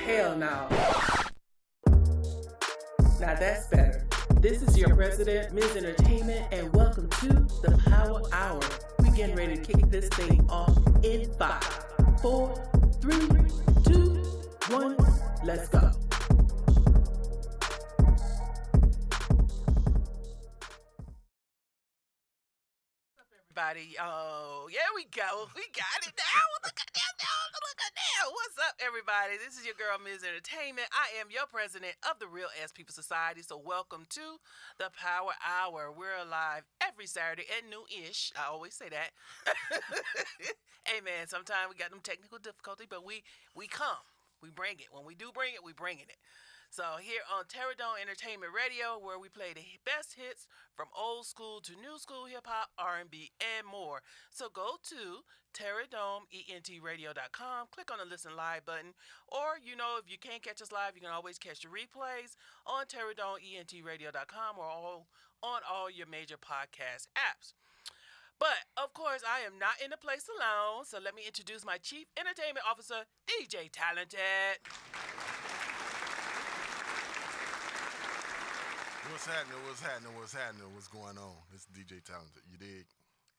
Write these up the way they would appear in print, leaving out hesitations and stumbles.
hell no. Now that's better. This is your president, Ms. Entertainment, and welcome to the Power Hour. We getting ready to kick this thing off in 5, 4, 3, 2, 1. Let's go. Everybody, oh, yeah, we go. We got it now. Look at that. What's up, everybody? This is your girl, Ms. Entertainment. I am your president of the Real Ass People Society. So welcome to the Power Hour. We're live every Saturday at noon-ish. I always say that. Hey, man, sometimes we got them technical difficulty, but we come. We bring it. When we do bring it, we bringing it. So here on Terradome Entertainment Radio, where we play the best hits from old school to new school hip-hop, R&B, and more. So go to TerradomeENTRadio.com, click on the Listen Live button, or, if you can't catch us live, you can always catch the replays on TerradomeENTRadio.com or on all your major podcast apps. But, of course, I am not in the place alone, so let me introduce my Chief Entertainment Officer, DJ Talented. What's happening? What's going on? This is DJ Talented. You dig?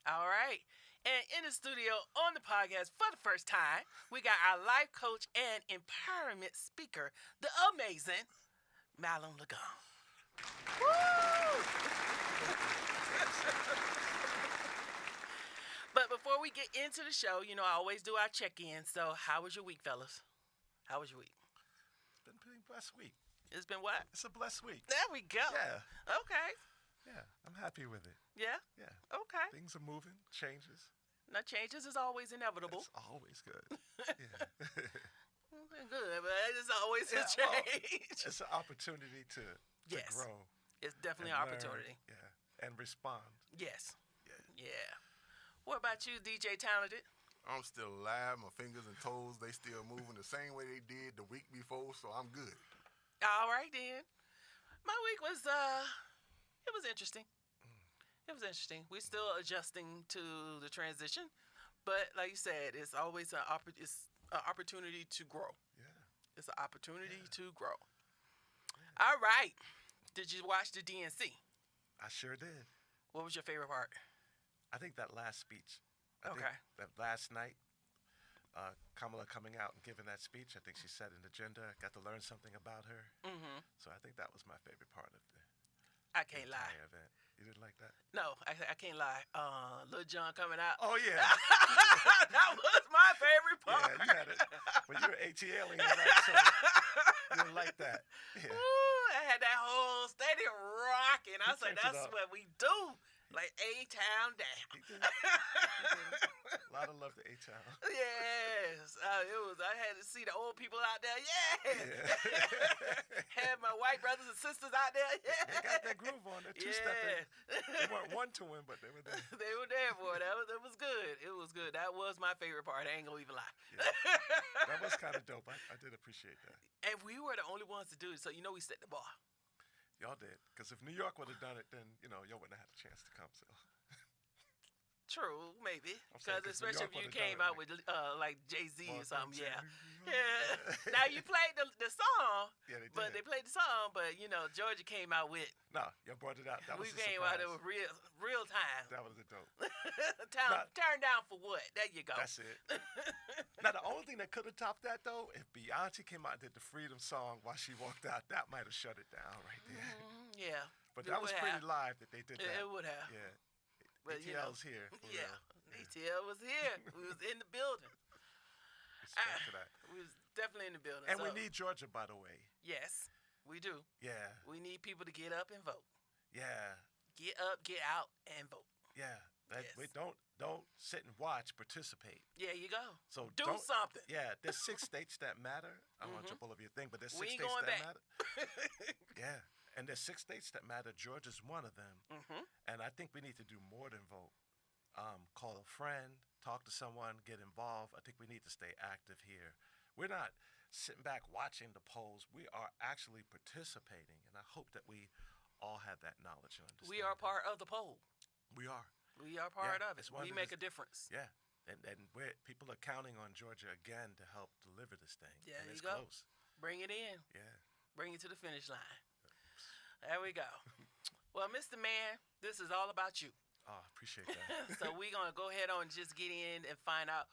All right. And in the studio on the podcast for the first time, we got our life coach and empowerment speaker, the amazing Mallon Liggon. Woo! But before we get into the show, I always do our check-in. So how was your week, fellas? How was your week? It's been a pretty blessed week. It's been what? It's a blessed week. There we go. Yeah. Okay. Yeah, I'm happy with it. Yeah? Yeah. Okay. Things are moving, changes. Now, changes is always inevitable. It's always good. Yeah. Good, but it's always a change. Well, it's an opportunity to grow. It's definitely an opportunity. Yeah, and respond. Yes. Yeah. What about you, DJ Talented? I'm still alive. My fingers and toes, they still moving the same way they did the week before, so I'm good. All right, then. My week was, it was interesting. It was interesting. We're still adjusting to the transition, but like you said, it's always an opportunity to grow. Yeah. It's an opportunity to grow. Yeah. All right. Did you watch the DNC? I sure did. What was your favorite part? I think that last speech. I think that last night, Kamala coming out and giving that speech, I think she set an agenda, got to learn something about her. Mm-hmm. So I think that was my favorite part of the entire event. You didn't like that? No, I can't lie. Lil Jon coming out. Oh, yeah. That was my favorite part. Yeah, you had it. When you were ATLing, right? So you didn't like that. Yeah. Ooh, I had that whole stadium rocking. I was like, that's what we do. Like A-Town down. He did. A lot of love to A-Town. Yes. I had to see the old people out there. Yeah. Had my white brothers and sisters out there. Yeah. They got that groove on. They're two-stepping. They weren't one to win, but they were there. They were there for it. That was good. It was good. That was my favorite part. I ain't gonna even lie. Yeah. That was kind of dope. I did appreciate that. And we were the only ones to do it, so we set the bar. Y'all did. Because if New York would have done it, then, y'all wouldn't have had a chance to come. So. True, maybe. Because especially if you came out with, like, Jay-Z or something, yeah. Now, you played the song. Yeah, they did. But they played the song, but, Georgia came out with. No, y'all brought it out. That was a surprise. We came out with real time. That was a dope. Turn down for what? There you go. That's it. Now, the only thing that could have topped that, though, if Beyonce came out and did the Freedom song while she walked out, that might have shut it down right there. Yeah. But that was pretty live that they did that. It would have. Yeah. But, ATL's here. Yeah. ATL was here. We was in the building. Respect for that. We was definitely in the building. And we need Georgia, by the way. Yes, we do. Yeah. We need people to get up and vote. Yeah. Get up, get out, and vote. Yeah. We don't sit and watch, participate. Yeah, you go. So do something. Yeah, there's 6 states that matter. I don't want to jump all over your thing, but there's 6 states that matter. Yeah. And there's 6 states that matter. Georgia's one of them. Mm-hmm. And I think we need to do more than vote. Call a friend, talk to someone, get involved. I think we need to stay active here. We're not sitting back watching the polls. We are actually participating. And I hope that we all have that knowledge and understanding. We are part of the poll. We are. We are part of it. We make a difference. Yeah. And people are counting on Georgia again to help deliver this thing. Yeah, and it's go. Close. Bring it in. Yeah. Bring it to the finish line. There we go. Well, Mr. Man, this is all about you. Oh, appreciate that. So we're going to go ahead on and just get in and find out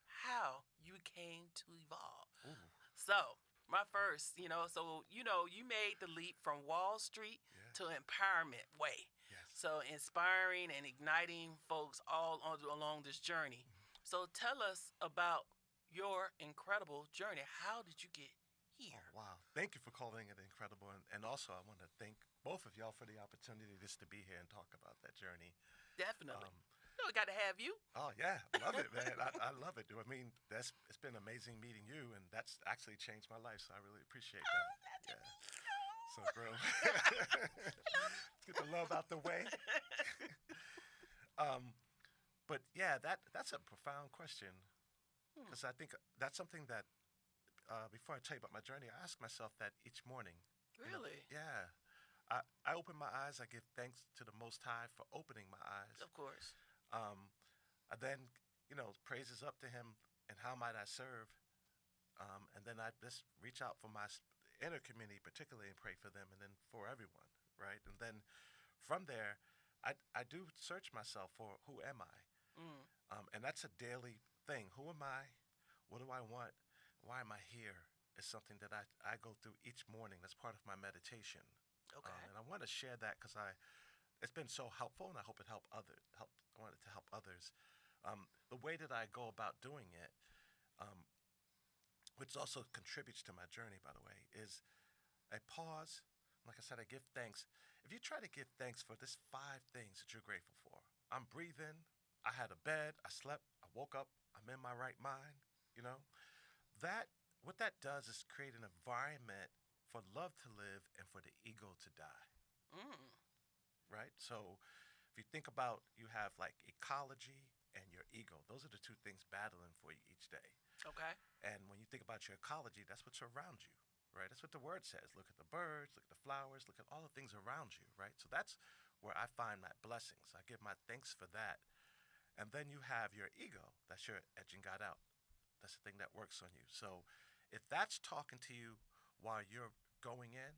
how you came to evolve. Ooh. So, my first, you made the leap from Wall Street to Empowerment Way. Yes. So, inspiring and igniting folks all along this journey. Mm-hmm. So, tell us about your incredible journey. How did you get here? Oh, wow. Thank you for calling it incredible. And also, I want to thank both of y'all for the opportunity just to be here and talk about that journey. Definitely. We got to have you. Oh, yeah. Love it, man. I love it. I mean, it's been amazing meeting you, and that's actually changed my life, so I really appreciate that. Yeah. So, girl, let's get the love out the way. But, yeah, that's a profound question, because I think that's something that, before I tell you about my journey, I ask myself that each morning. Really? Yeah. I open my eyes. I give thanks to the Most High for opening my eyes. Of course. I then, praises up to him and how might I serve. And then I just reach out for my inner community particularly and pray for them and then for everyone, right? And then from there, I do search myself for who am I? And that's a daily thing. Who am I? What do I want? Why am I here? Is something that I go through each morning. That's part of my meditation. Okay. And I want to share that because it's been so helpful, and I hope it help others. I want it to help others. The way that I go about doing it, which also contributes to my journey, by the way, is I pause. Like I said, I give thanks. If you try to give thanks for this 5 things that you're grateful for, I'm breathing, I had a bed, I slept, I woke up, I'm in my right mind, what that does is create an environment for love to live and for the ego to die. Right? So if you think about, you have like ecology and your ego. Those are the 2 things battling for you each day. Okay. And when you think about your ecology, that's what's around you, right? That's what the word says. Look at the birds, look at the flowers, look at all the things around you, right? So that's where I find my blessings. I give my thanks for that. And then you have your ego. That's your edging God out. That's the thing that works on you. So if that's talking to you while you're going in,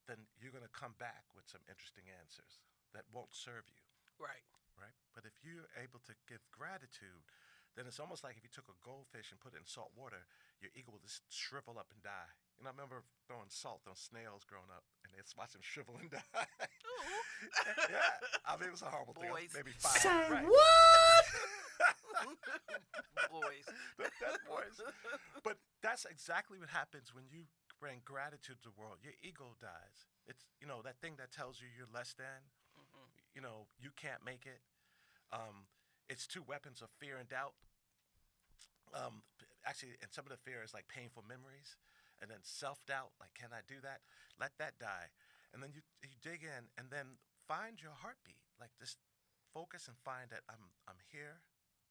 then you're going to come back with some interesting answers that won't serve you. Right. Right? But if you're able to give gratitude, then it's almost like if you took a goldfish and put it in salt water, your ego will just shrivel up and die. I remember throwing salt on snails growing up, and they'd watch them shrivel and die. Yeah. I mean, it was a horrible thing. Maybe 5. Say right. what? Boys. That's boys. But that's exactly what happens when you bring gratitude to the world. Your ego dies. It's, that thing that tells you you're less than, you can't make it. It's 2 weapons of fear and doubt. Actually, and some of the fear is like painful memories. And then self-doubt, like, can I do that? Let that die. And then you dig in and then find your heartbeat. Like, just focus and find that I'm here,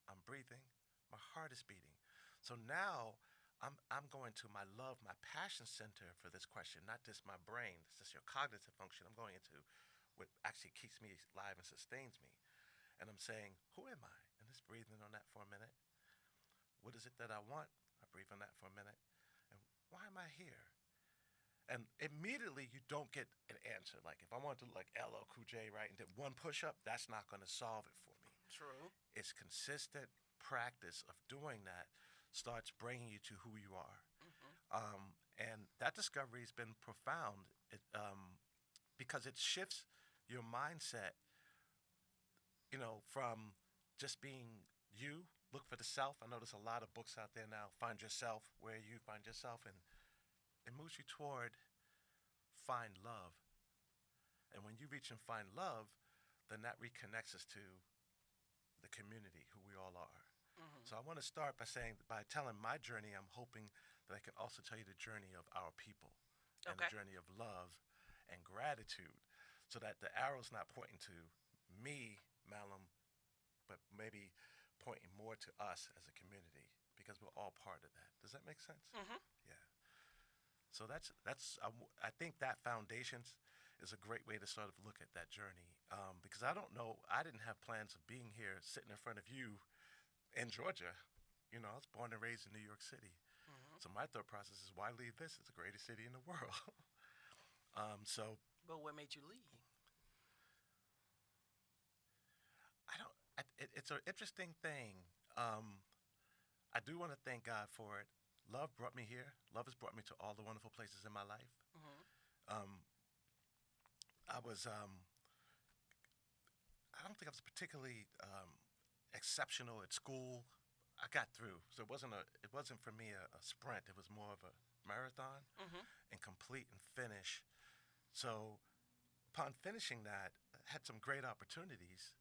I'm breathing, my heart is beating. So now I'm going to my love, my passion center for this question, not just my brain. It's just your cognitive function. I'm going into what actually keeps me alive and sustains me. And I'm saying, who am I? And just breathing on that for a minute. What is it that I want? I breathe on that for a minute. And why am I here? And immediately you don't get an answer. Like if I want to like LL Cool J, right, and did 1 push-up, that's not going to solve it for me. True. It's consistent practice of doing that starts bringing you to who you are. And that discovery has been profound because it shifts your mindset, from just being you, look for the self. I know there's a lot of books out there now, find yourself, where you find yourself, and it moves you toward find love. And when you reach and find love, then that reconnects us to the community, who we all are. So I want to start by telling my journey. I'm hoping that I can also tell you the journey of our people and the journey of love and gratitude, so that the arrow's not pointing to me, Mallon, but maybe pointing more to us as a community, because we're all part of that. Does that make sense? Yeah. So I think that foundation is a great way to sort of look at that journey, because I didn't have plans of being here sitting in front of you in Georgia. I was born and raised in New York City. So my thought process is, why leave this? It's the greatest city in the world. So But what made you leave? I don't. It's an interesting thing. I do want to thank God for it. Love brought me here. Love has brought me to all the wonderful places in my life. Mm-hmm. Um, I was. I don't think I was particularly exceptional at school. I got through, so it wasn't a. It wasn't for me a sprint. It was more of a marathon, Mm-hmm. and complete and finish. So upon finishing that, I had some great opportunities.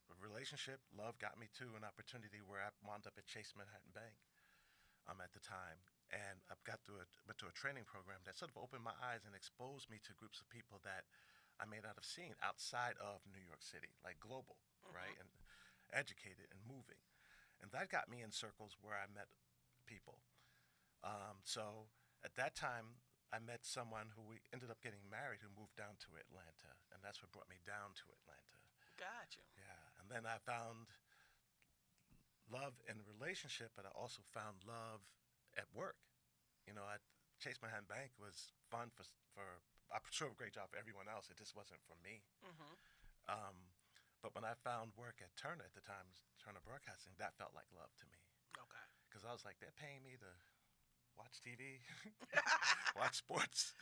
A relationship, love got me to an opportunity where I wound up at Chase Manhattan Bank at the time. And I went to a training program that sort of opened my eyes and exposed me to groups of people that I may not have seen outside of New York City, like global, Mm-hmm. right? And educated and moving. And that got me in circles where I met people. So at that time, I met someone who we ended up getting married who moved down to Atlanta. And that's what brought me down to Atlanta. Gotcha. Yeah. And then I found love in a relationship, but I also found love at work. At Chase Manhattan Bank was fun for I'm sure a great job for everyone else. It just wasn't for me. Mm-hmm. Um, but when I found work at Turner at the time, Turner Broadcasting, that felt like love to me. Okay. Because I was like, they're paying me to watch TV, watch sports.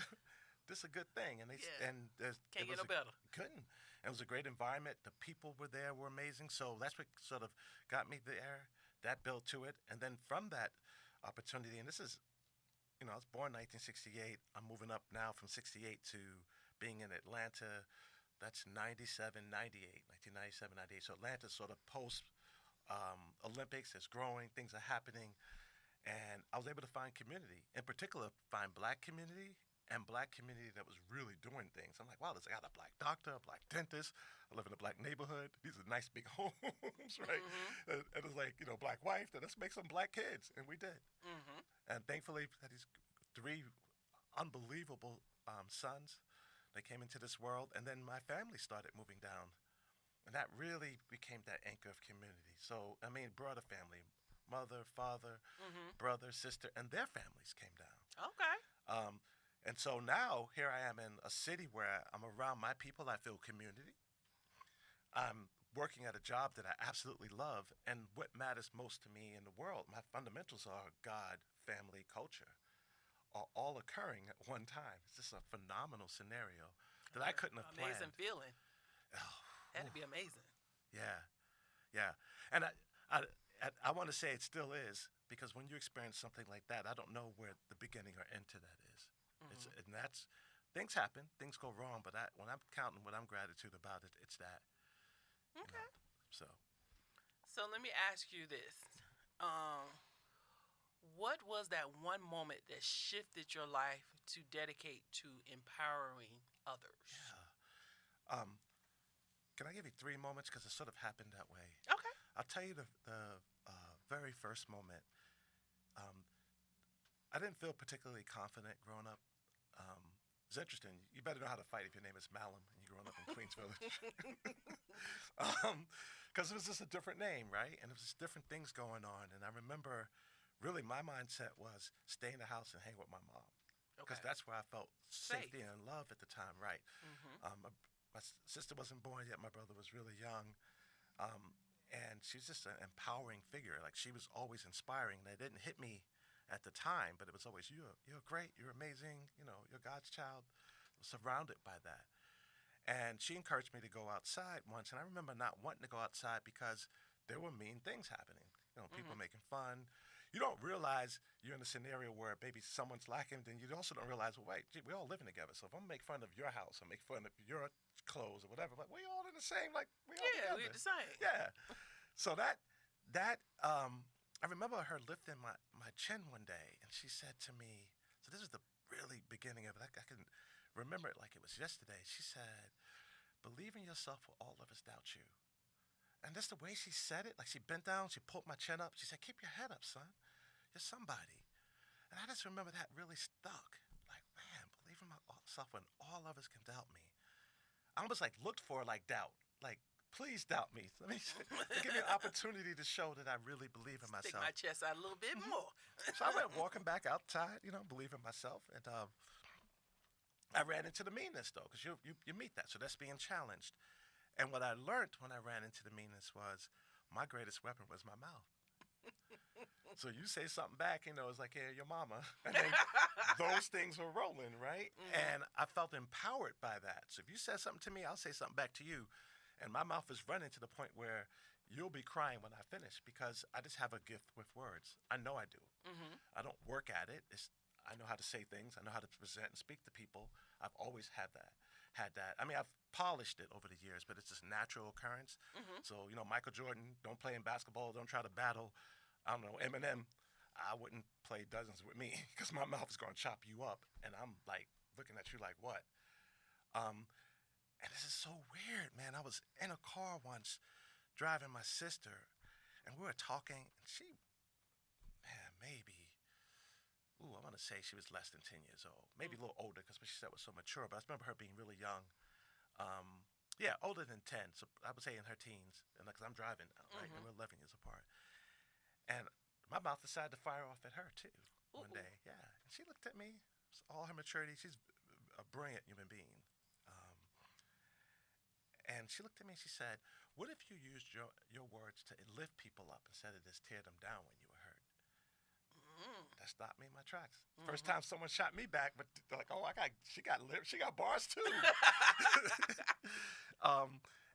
This is a good thing, and Can't get no better. Couldn't. It was a great environment. The people were there were amazing. So that's what sort of got me there. That built to it, and then from that opportunity, and this is, I was born in 1968. I'm moving up now from 68 to being in Atlanta. That's 97, 98, 1997, 98. So Atlanta's sort of post Olympics. It's growing. Things are happening. And I was able to find community, in particular, find black community and black community that was really doing things. I'm like, wow, I got a black doctor, a black dentist. I live in a black neighborhood. These are nice big homes, right? Mm-hmm. And it's like, black wife, then let's make some black kids. And we did. Mm-hmm. And thankfully, had these 3 unbelievable sons. They came into this world. And then my family started moving down. And that really became that anchor of community. So, broader family, mother, father, Mm-hmm. brother, sister, and their families came down. Okay. And so now here I am in a city where I'm around my people. I feel community. I'm working at a job that I absolutely love. And what matters most to me in the world, my fundamentals are God, family, culture, are all occurring at one time. It's just a phenomenal scenario that I couldn't have planned. Amazing feeling. Oh, Had to be amazing. yeah, yeah. And I want to say it still is, because when you experience something like that, I don't know where the beginning or end to that is. Mm-hmm. And that's, things happen, things go wrong, but when I'm counting what I'm gratitude about it, it's that. Okay. So let me ask you this. What was that one moment that shifted your life to dedicate to empowering others? yeah. Can I give you 3 moments, because it sort of happened that way? Okay. I'll tell you the very first moment. I didn't feel particularly confident growing up. It's interesting. You better know how to fight if your name is Mallon and you're growing up in Queens Village. Because it was just a different name, right? And there was just different things going on. And I remember, really, my mindset was stay in the house and hang with my mom. Because that's where I felt safety and love at the time, right? Mm-hmm. My sister wasn't born yet. My brother was really young. And she was just an empowering figure. Like, she was always inspiring. That didn't hit me at the time, but it was always, you're great, you're amazing, you're God's child. Surrounded by that. And she encouraged me to go outside once. And I remember not wanting to go outside because there were mean things happening. People Mm-hmm. making fun. You don't realize you're in a scenario where maybe someone's lacking. Then you also don't realize, well, wait, gee, we're all living together. So if I'm going to make fun of your house or make fun of your clothes or whatever, like, we're all in the same, like, we're all together. We're the same. Yeah. So I remember her lifting my chin one day, and she said to me, so this is the really beginning of it. I can remember it like it was yesterday. She said, believe in yourself or all of us doubt you. And that's the way she said it. Like, she bent down, she pulled my chin up. She said, keep your head up, son. You're somebody. And I just remember that really stuck. Like, man, believe in myself when all of us can doubt me. I almost like looked for like doubt. Like, please doubt me. Let me give me an opportunity to show that I really believe in Stick myself. my chest out a little bit more. So I went walking back outside, believing in myself, and I ran into the meanness though, because you meet that, so that's being challenged. And what I learned when I ran into the meanness was my greatest weapon was my mouth. So you say something back, it's like, hey, your mama. And then those things were rolling, right? And I felt empowered by that. So if you said something to me, I'll say something back to you. And my mouth is running to the point where you'll be crying when I finish because I just have a gift with words. I know I do. I don't work at it. I know how to say things. I know how to present and speak to people. I've always had that. I mean, I've polished it over the years, but it's just natural occurrence. So, Michael Jordan, don't play in basketball. Don't try to battle. I don't know, Eminem, I wouldn't play dozens with me because my mouth is going to chop you up. And I'm like looking at you like, what? And this is so weird, man. I was in a car once driving my sister and we were talking and she, man, maybe, I want to say she was less than 10 years old. Maybe a little older because what she said was so mature. But I remember her being really young. Yeah, older than 10. So I would say in her teens. And because I'm driving now, right? And we're 11 years apart. And my mouth decided to fire off at her, too, one day. Yeah. And she looked at me, all her maturity. She's a brilliant human being. And she looked at me and she said, what if you used your words to lift people up instead of just tear them down when you were hurt? That stopped me in my tracks. First time someone shot me back, but they're like, oh, she got bars, too.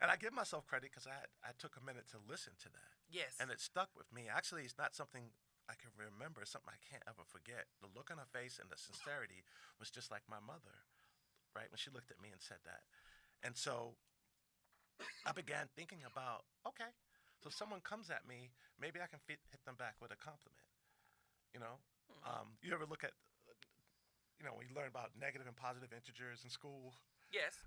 And I give myself credit because I took a minute to listen to that. Yes. And it stuck with me. Actually, it's not something I can remember. It's something I can't ever forget. The look on her face and the sincerity was just like my mother, right? When she looked at me and said that. And so I began thinking about, okay, so if someone comes at me, maybe I can hit them back with a compliment. You ever look at, when you learn about negative and positive integers in school? Yes.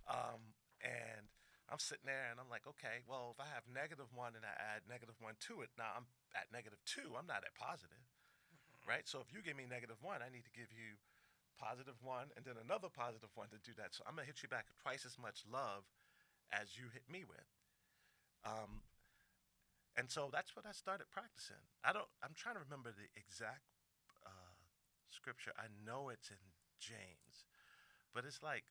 And I'm sitting there and I'm like, okay, well, if I have -1 and I add -1 to it, now I'm at -2. I'm not at positive, right? So if you give me -1, I need to give you +1 and then another +1 to do that. So I'm going to hit you back twice as much love as you hit me with. And so that's what I started practicing. I'm trying to remember the exact scripture. I know it's in James, but it's like,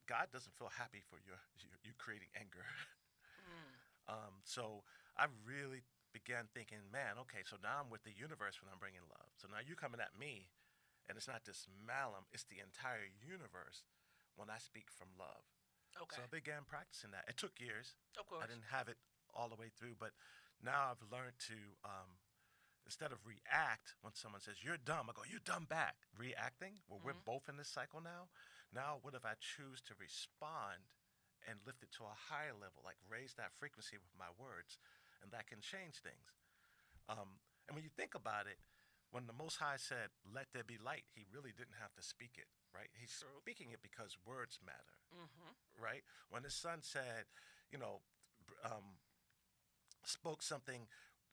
God doesn't feel happy for you creating anger. So I really began thinking, man, okay, so now I'm with the universe when I'm bringing love. So now you coming at me, and it's not just Mallon, it's the entire universe when I speak from love. Okay. So I began practicing that. It took years. Of course. I didn't have it all the way through, but now I've learned to, instead of react when someone says, you're dumb, I go, you're dumb back. Reacting, well, we're both in this cycle now. Now, what if I choose to respond and lift it to a higher level, like raise that frequency with my words, and that can change things. And when you think about it, when the Most High said, let there be light, he really didn't have to speak it, right? He's speaking it because words matter, right? When his son said, spoke something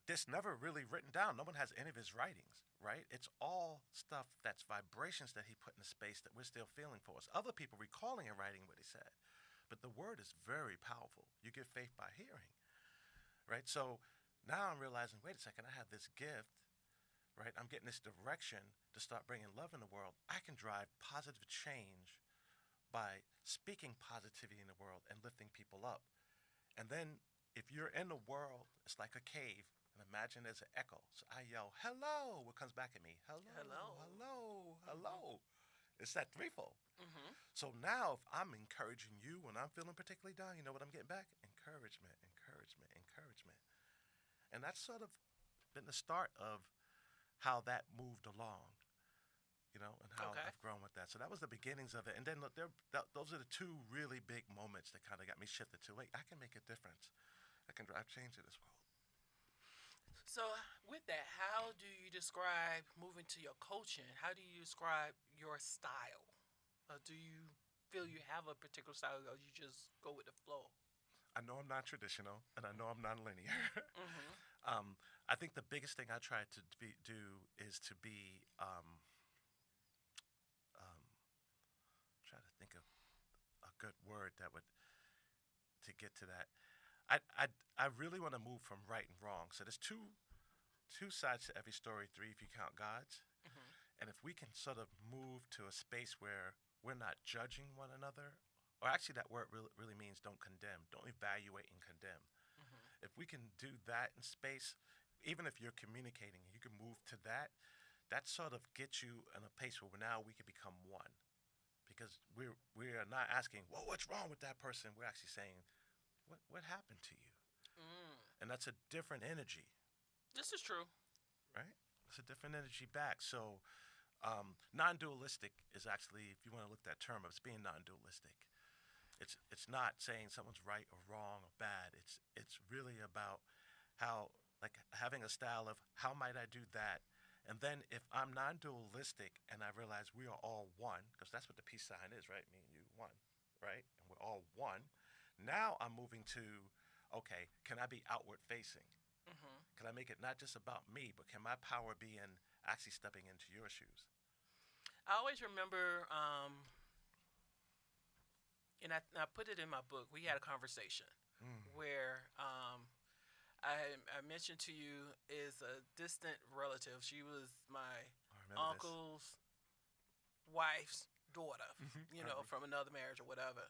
that's never really written down. No one has any of his writings, right? It's all stuff that's vibrations that he put in the space that we're still feeling for us. Other people recalling and writing what he said. But the word is very powerful. You get faith by hearing, right? So now I'm realizing, wait a second, I have this gift, right? I'm getting this direction to start bringing love in the world. I can drive positive change by speaking positivity in the world and lifting people up. And then if you're in the world, it's like a cave. And imagine there's an echo. So I yell, hello. What comes back at me? Hello, hello, hello, hello. It's that threefold. So now if I'm encouraging you when I'm feeling particularly down, you know what I'm getting back? Encouragement, encouragement, encouragement. And that's sort of been the start of how that moved along, and how I've grown with that. So that was the beginnings of it. And then look, those are the two really big moments that kind of got me shifted to, wait, I can make a difference. I can drive change in this world. So with that, how do you describe moving to your coaching? How do you describe your style? Do you feel you have a particular style, or you just go with the flow? I know I'm not traditional, and I know I'm non-linear. I think the biggest thing I try to do is to be, try to think of a good word that would get to that. I really want to move from right and wrong. So there's two sides to every story, three if you count God's. Mm-hmm. And if we can sort of move to a space where we're not judging one another, or actually that word really means don't condemn, don't evaluate and condemn. Mm-hmm. If we can do that in space, even if you're communicating, you can move to that. That sort of gets you in a place where now we can become one, because we are not asking, well, what's wrong with that person? We're actually saying, what happened to you? Mm. And that's a different energy, This is true. right? It's a different energy back. So non-dualistic is actually, if you want to look that term up, it's being non-dualistic. It's not saying someone's right or wrong or bad. It's really about how, like, having a style of how might I do that. And then if I'm non-dualistic and I realize we are all one, because that's what the peace sign is, right? Me and you, one, right? And we're all one. Now I'm moving to, okay, can I be outward facing? Mm-hmm. Can I make it not just about me, but can my power be in actually stepping into your shoes? I always remember, and I put it in my book. We had a conversation where I mentioned to you is a distant relative. She was my uncle's wife's daughter, from another marriage or whatever.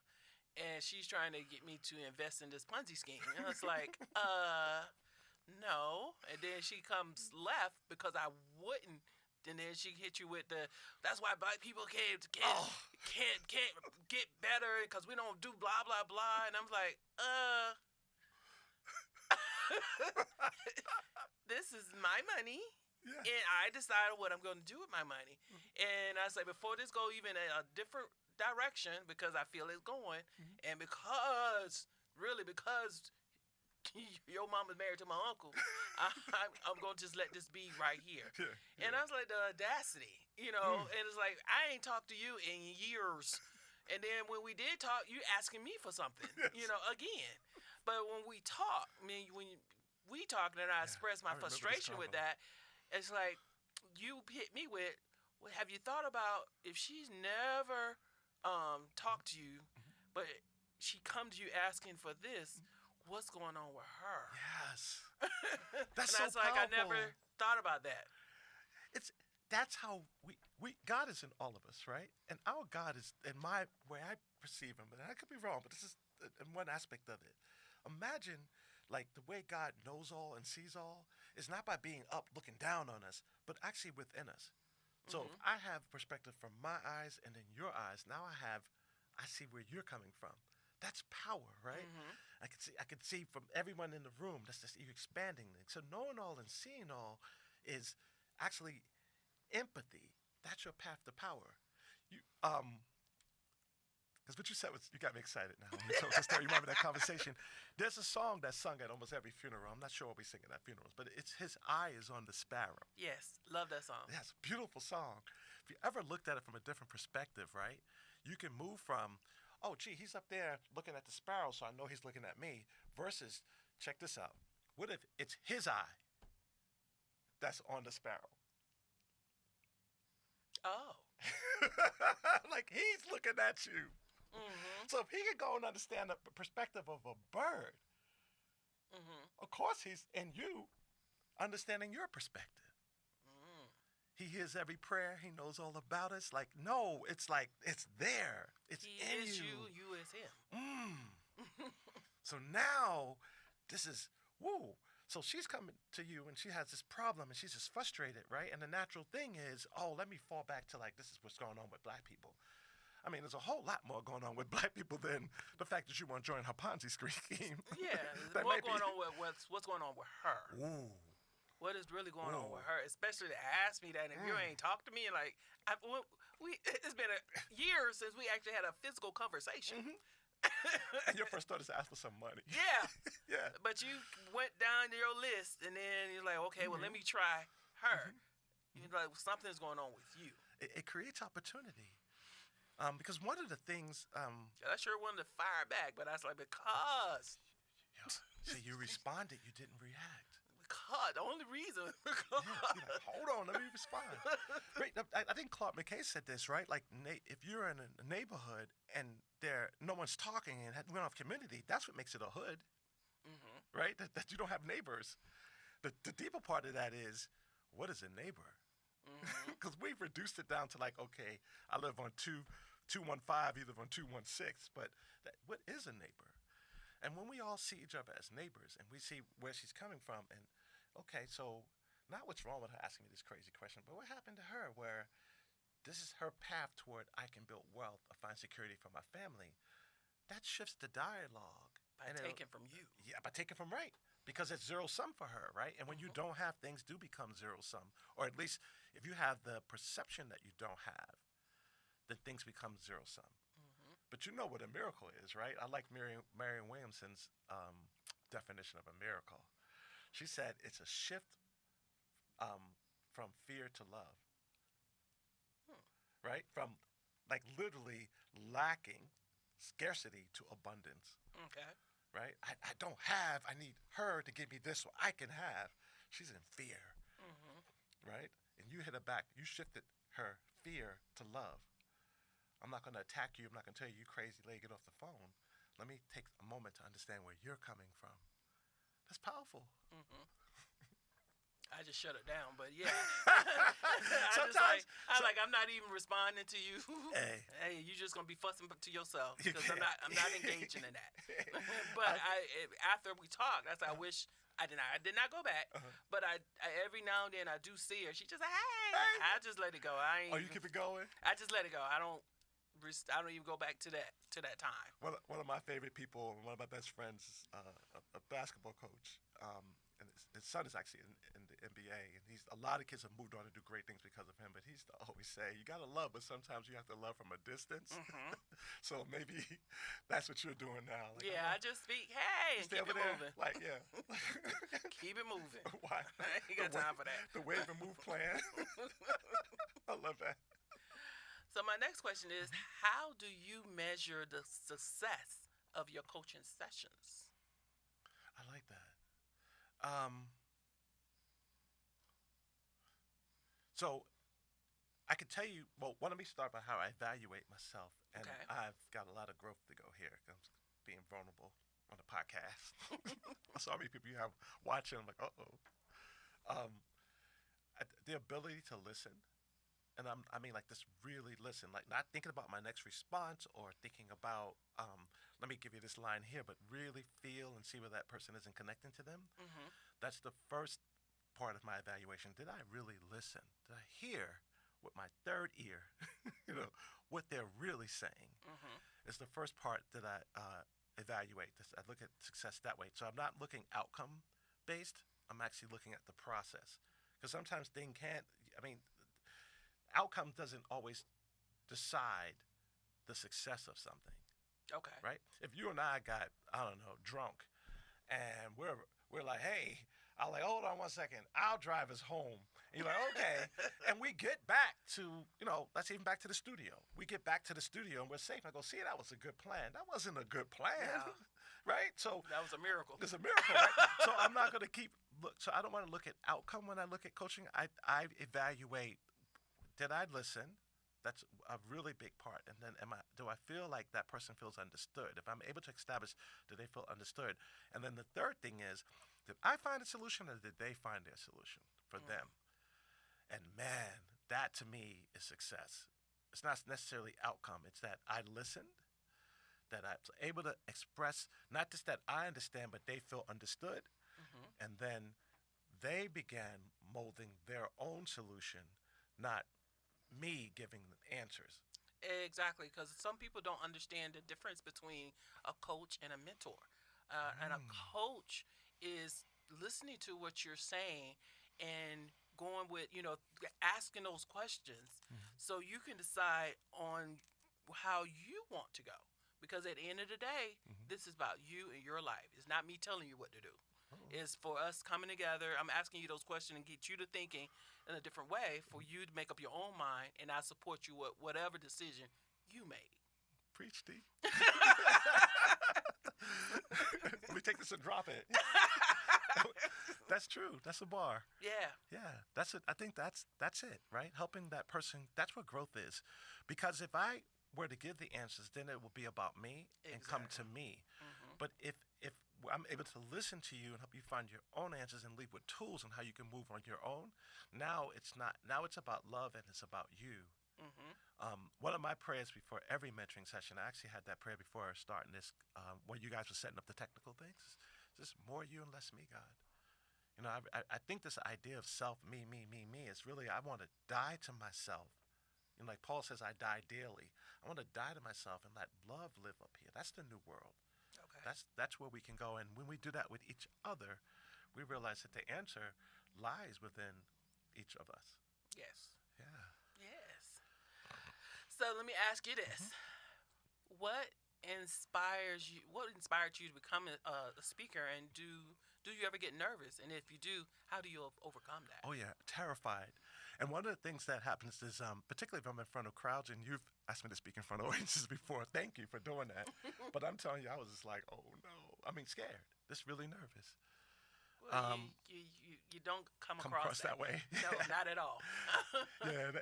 And she's trying to get me to invest in this Ponzi scheme. And I was like, no. And then she comes left because I wouldn't. And then she hit you with that's why black people can't get better because we don't do blah, blah, blah. And I'm like, this is my money. Yeah. And I decided what I'm going to do with my money. Mm-hmm. And I say, before this go even in a different direction, because I feel it's going, mm-hmm. and because your mom is married to my uncle, I'm going to just let this be right here. Yeah. And I was like, the audacity, and it's like, I ain't talked to you in years. And then when we did talk, you asking me for something, yes. Again. But when we talk, when we talk and I express my frustration with that, it's like, you hit me with, well, have you thought about if she's never talked to you, mm-hmm. but she come to you asking for this, what's going on with her? Yes. That's and so I was powerful. like, I never thought about that. That's how we God is in all of us, right? And our God is, in my way I perceive him, and I could be wrong, but this is in one aspect of it. Imagine, like, the way God knows all and sees all is not by being up looking down on us, but actually within us. So mm-hmm. if I have perspective from my eyes and then your eyes, now I see where you're coming from. That's power, right? Mm-hmm. I can see from everyone in the room. That's just you expanding things. So knowing all and seeing all is actually empathy. That's your path to power. Because what you said was, you got me excited now. Just you remember that conversation. There's a song that's sung at almost every funeral. I'm not sure what we sing at funerals, but it's His Eye is on the Sparrow. Yes, love that song. Yes, beautiful song. If you ever looked at it from a different perspective, right, you can move from, oh, gee, he's up there looking at the sparrow, so I know he's looking at me, versus, check this out, what if it's His eye that's on the sparrow? Oh. Like, he's looking at you. Mm-hmm. So if he can go and understand the perspective of a bird, mm-hmm. of course he's in you understanding your perspective. Mm. He hears every prayer. He knows all about us. Like, no, it's like, it's there. It's he in is you. You is him. So now, this is, woo. So she's coming to you and she has this problem and she's just frustrated, right? And the natural thing is, oh, let me fall back to, like, this is what's going on with black people. I mean, there's a whole lot more going on with black people than the fact that you want to join her Ponzi scheme. Yeah, what's going on with what's going on with her? Ooh. What is really going on with her? Especially to ask me that, and if you ain't talked to me, like, it's been a year since we actually had a physical conversation. Mm-hmm. And your first thought is to ask for some money. Yeah. Yeah. But you went down your list, and then you're like, okay, well, let me try her. Mm-hmm. You're like, well, something's going on with you. It creates opportunity. Because one of the things... I sure wanted to fire back, but I was like, because... So you responded, you didn't react. because the only reason. Like, hold on, let me respond. Right, I think Claude McKay said this, right? Like, if you're in a neighborhood and no one's talking and we don't have community, that's what makes it a hood, right? That you don't have neighbors. The deeper part of that is, what is a neighbor? Because we've reduced it down to like, okay, I live on 215, you live on 216, but what is a neighbor? And when we all see each other as neighbors and we see where she's coming from, and okay, so not what's wrong with her asking me this crazy question, but what happened to her where this is her path toward I can build wealth, I find security for my family, that shifts the dialogue. By taking from you. Yeah, by taking from right. Because it's zero sum for her, right? And when you don't have, things do become zero sum. Or at least if you have the perception that you don't have, then things become zero sum. But you know what a miracle is, right? I like Marianne Williamson's definition of a miracle. She said it's a shift from fear to love, right? From like literally lacking, scarcity to abundance. Okay. Right? I don't have, I need her to give me this so I can have. She's in fear, right? And you hit her back. You shifted her fear to love. I'm not going to attack you. I'm not going to tell you, you crazy lady, get off the phone. Let me take a moment to understand where you're coming from. That's powerful. I just shut it down, but yeah. Sometimes I'm not even responding to you. Hey, you're just gonna be fussing to yourself because I'm not engaging in that. But after we talked, I wish I did not go back. But I every now and then I do see her. She just hey. I just let it go. You keep it going? I just let it go. I don't even go back to that time. One of my favorite people, one of my best friends, a basketball coach, and his son is actually in the NBA, and a lot of kids have moved on to do great things because of him, but he used to always say, you got to love, but sometimes you have to love from a distance. So maybe that's what you're doing now. Like, I just speak, hey, and keep it moving. Like, yeah. Keep it moving. Why? I ain't got time for that. The wave and move plan. I love that. So my next question is, how do you measure the success of your coaching sessions? I like that. So I could tell you, let me start by how I evaluate myself. And I've got a lot of growth to go here. I'm being vulnerable on the podcast. I saw how many people you have watching. I'm like, the ability to listen. And I mean, like, this really listen, like not thinking about my next response or thinking about, let me give you this line here, but really feel and see where that person is and connecting to them. That's the first part of my evaluation. Did I really listen? Did I hear with my third ear, what they're really saying? It's the first part that I evaluate. I look at success that way. So I'm not looking outcome based. I'm actually looking at the process. Because sometimes outcome doesn't always decide the success of something. Okay. Right? If you and I got, drunk, and we're like, hey, I'm like, hold on one second, I'll drive us home. And you're like, okay. And we get back to, let's even back to the studio. We get back to the studio and we're safe. I go, see, that was a good plan. That wasn't a good plan. Yeah. Right? So that was a miracle. It's a miracle, right? So I'm not going to so I don't want to look at outcome when I look at coaching. I evaluate, did I listen? That's a really big part. And then do I feel like that person feels understood? If I'm able to establish, do they feel understood? And then the third thing is, did I find a solution or did they find their solution for them? And man, that to me is success. It's not necessarily outcome. It's that I listened, that I was able to express, not just that I understand, but they feel understood. And then they began molding their own solution, not me giving them answers. Exactly, because some people don't understand the difference between a coach and a mentor. And a coach is listening to what you're saying and going with, asking those questions so you can decide on how you want to go. Because at the end of the day, this is about you and your life. It's not me telling you what to do. It's for us coming together. I'm asking you those questions and get you to thinking in a different way for you to make up your own mind, and I support you with whatever decision you made. Preach, D. Let me take this and drop it. That's true. That's a bar. Yeah. Yeah, that's it. I think that's it, right? Helping that person. That's what growth is. Because if I were to give the answers, then it will be about me and come to me. But if I'm able to listen to you and help you find your own answers and leave with tools on how you can move on your own, now it's not. Now it's about love and it's about you. One of my prayers before every mentoring session, I actually had that prayer before starting this, when you guys were setting up the technical things. Just more you and less me, God. You know, I think this idea of self, me, is really, I want to die to myself. You know, like Paul says, I die daily. I want to die to myself and let love live up here. That's the new world. Okay. That's where we can go. And when we do that with each other, we realize that the answer lies within each of us. Yes. Yeah. Yes. So let me ask you this. What inspires you? What inspired you to become a speaker? And do you ever get nervous? And if you do, how do you overcome that? Oh yeah, terrified. And one of the things that happens is, particularly if I'm in front of crowds, and you've asked me to speak in front of audiences before. Thank you for doing that. But I'm telling you, I was just like, oh no. I mean, scared. Just really nervous. Well, you don't come across that way. No, not at all. Yeah,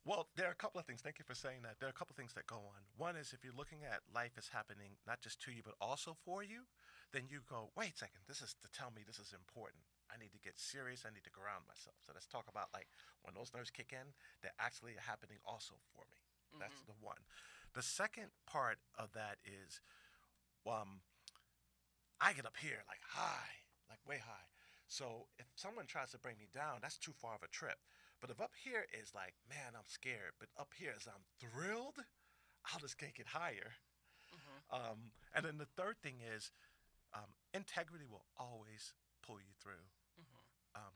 well, there are a couple of things. Thank you for saying that. There are a couple of things that go on. One is if you're looking at life as happening not just to you but also for you, then you go, wait a second, this is to tell me this is important. I need to get serious. I need to ground myself. So let's talk about like when those nerves kick in, they're actually happening also for me. That's the one. The second part of that is, I get up here like high, like way high. So if someone tries to bring me down, that's too far of a trip. But if up here is like, man, I'm scared, but up here is I'm thrilled, I'll just take it higher. And then the third thing is, integrity will always pull you through.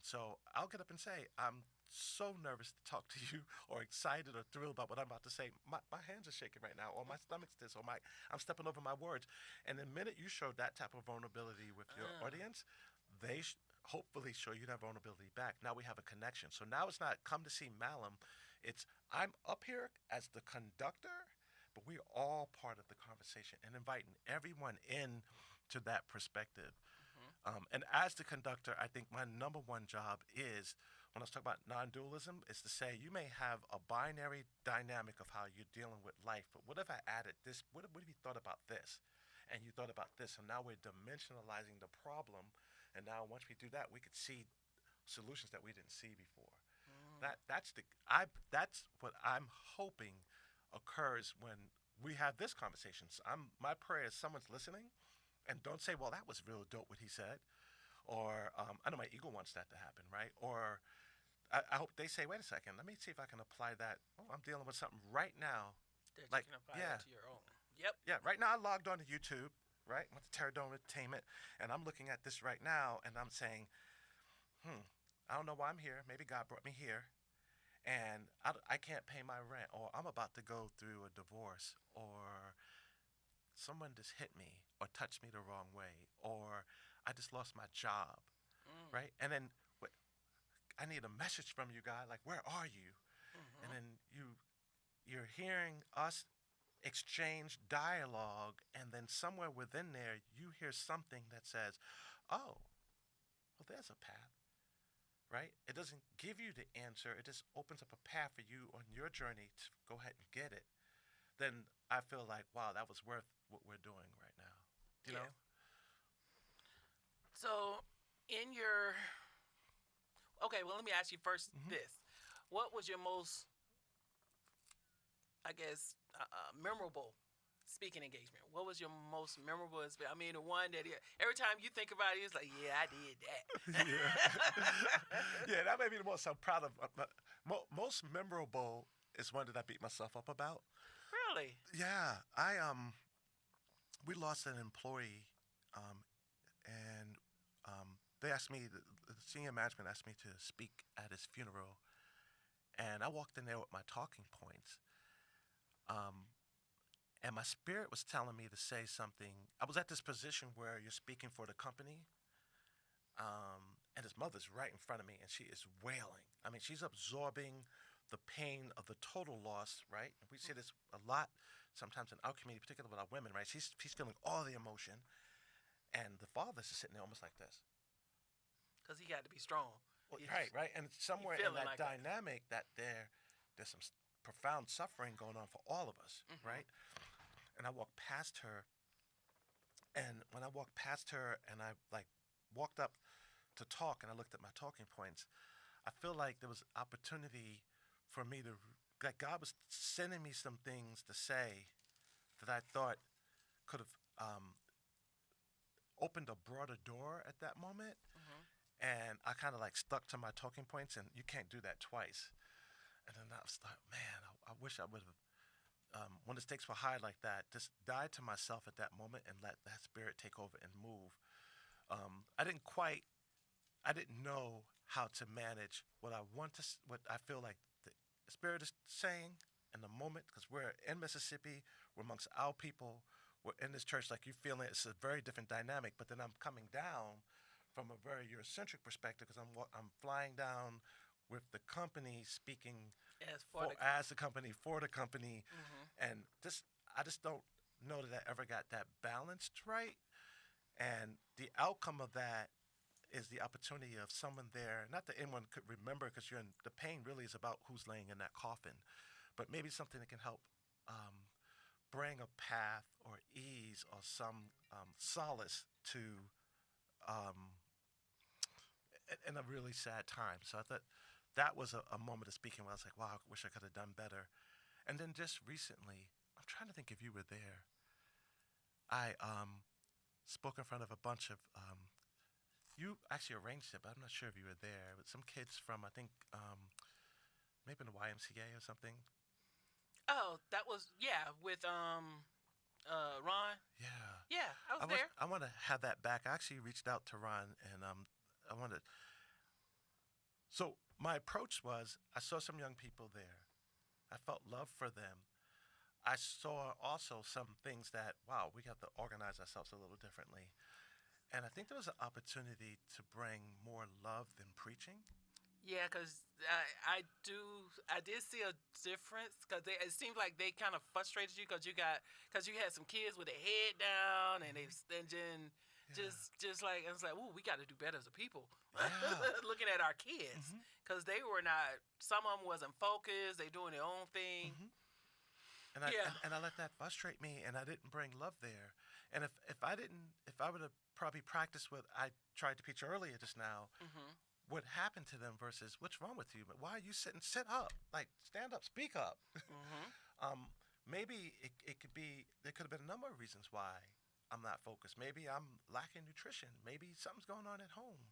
So I'll get up and say, I'm so nervous to talk to you or excited or thrilled about what I'm about to say. My hands are shaking right now, or my stomach's this, or I'm stepping over my words. And the minute you show that type of vulnerability with your audience, they hopefully show you that vulnerability back. Now we have a connection. So now it's not come to see Mallon. It's I'm up here as the conductor, but we're all part of the conversation and inviting everyone in to that perspective. And as the conductor, I think my number one job is, when I was talking about non-dualism, is to say you may have a binary dynamic of how you're dealing with life, but what if I added this? What if you thought about this? And you thought about this, and now we're dimensionalizing the problem. And now once we do that, we could see solutions that we didn't see before. That's what I'm hoping occurs when we have this conversation. So my prayer is someone's listening and don't say, well, that was real dope what he said. Or I know my ego wants that to happen, right? Or I hope they say, wait a second, let me see if I can apply that. Oh, I'm dealing with something right now. That you can apply that to your own. Yep. Yeah, right now I logged on to YouTube, right? Went to Terradome Entertainment, and I'm looking at this right now, and I'm saying, I don't know why I'm here. Maybe God brought me here. And I can't pay my rent, or I'm about to go through a divorce, or someone just hit me or touched me the wrong way, or I just lost my job, right? And then I need a message from you, God. Like, where are you? And then you're hearing us exchange dialogue, and then somewhere within there, you hear something that says, oh, well, there's a path, right? It doesn't give you the answer. It just opens up a path for you on your journey to go ahead and get it. Then I feel like, wow, that was worth what we're doing right now. You know? So, okay, well, let me ask you first this. What was your most, I guess, memorable speaking engagement? What was your most memorable? I mean, the one that every time you think about it, it's like, yeah, I did that. Yeah, that may be the most I'm proud of. Most memorable is one that I beat myself up about. Really? Yeah, we lost an employee, and they asked me, the senior management asked me to speak at his funeral, and I walked in there with my talking points, and my spirit was telling me to say something. I was at this position where you're speaking for the company, and his mother's right in front of me, and she is wailing. I mean, she's absorbing the pain of the total loss, right? We see this a lot sometimes in our community, particularly with our women, right? She's feeling all the emotion, and the father's just sitting there almost like this. because he got to be strong. Well, right. And somewhere in that like dynamic that there's some profound suffering going on for all of us, right? And I walked past her, and when I walked past her and I like walked up to talk and I looked at my talking points, I feel like there was opportunity for me to, like God was sending me some things to say that I thought could have opened a broader door at that moment. And I kind of like stuck to my talking points, and you can't do that twice. And then I was like, man, I wish I would have, when the stakes were high like that, just died to myself at that moment and let that spirit take over and move. I didn't know how to manage what what I feel like the spirit is saying in the moment, because we're in Mississippi, we're amongst our people, we're in this church, like you feeling it's a very different dynamic, but then I'm coming down from a very Eurocentric perspective because I'm flying down with the company speaking as the company for the company, and I just don't know that I ever got that balanced right, and the outcome of that is the opportunity of someone there. Not that anyone could remember, because the pain really is about who's laying in that coffin, but maybe something that can help bring a path or ease or some solace to. In a really sad time. So I thought that was a moment of speaking where I was like, wow, I wish I could have done better. And then just recently, I'm trying to think if you were there. I spoke in front of a bunch of, you actually arranged it, but I'm not sure if you were there. With some kids from, I think, maybe in the YMCA or something. Oh, that was, with Ron. Yeah, I was there. I want to have that back. I actually reached out to Ron, and I wanted. So my approach was, I saw some young people there. I felt love for them. I saw also some things that, wow, we have to organize ourselves a little differently. And I think there was an opportunity to bring more love than preaching. Yeah, because I did see a difference, because it seemed like they kind of frustrated you because you had some kids with their head down, and just like, I was like, ooh, we got to do better as a people. Looking at our kids, because they were not. Some of them wasn't focused. They doing their own thing. And I let that frustrate me, and I didn't bring love there. And if I would have probably practiced what I tried to teach earlier just now, what happened to them versus what's wrong with you? But why are you sitting? Sit up, like stand up, speak up. Maybe it could be, there could have been a number of reasons why I'm not focused. Maybe I'm lacking nutrition. Maybe something's going on at home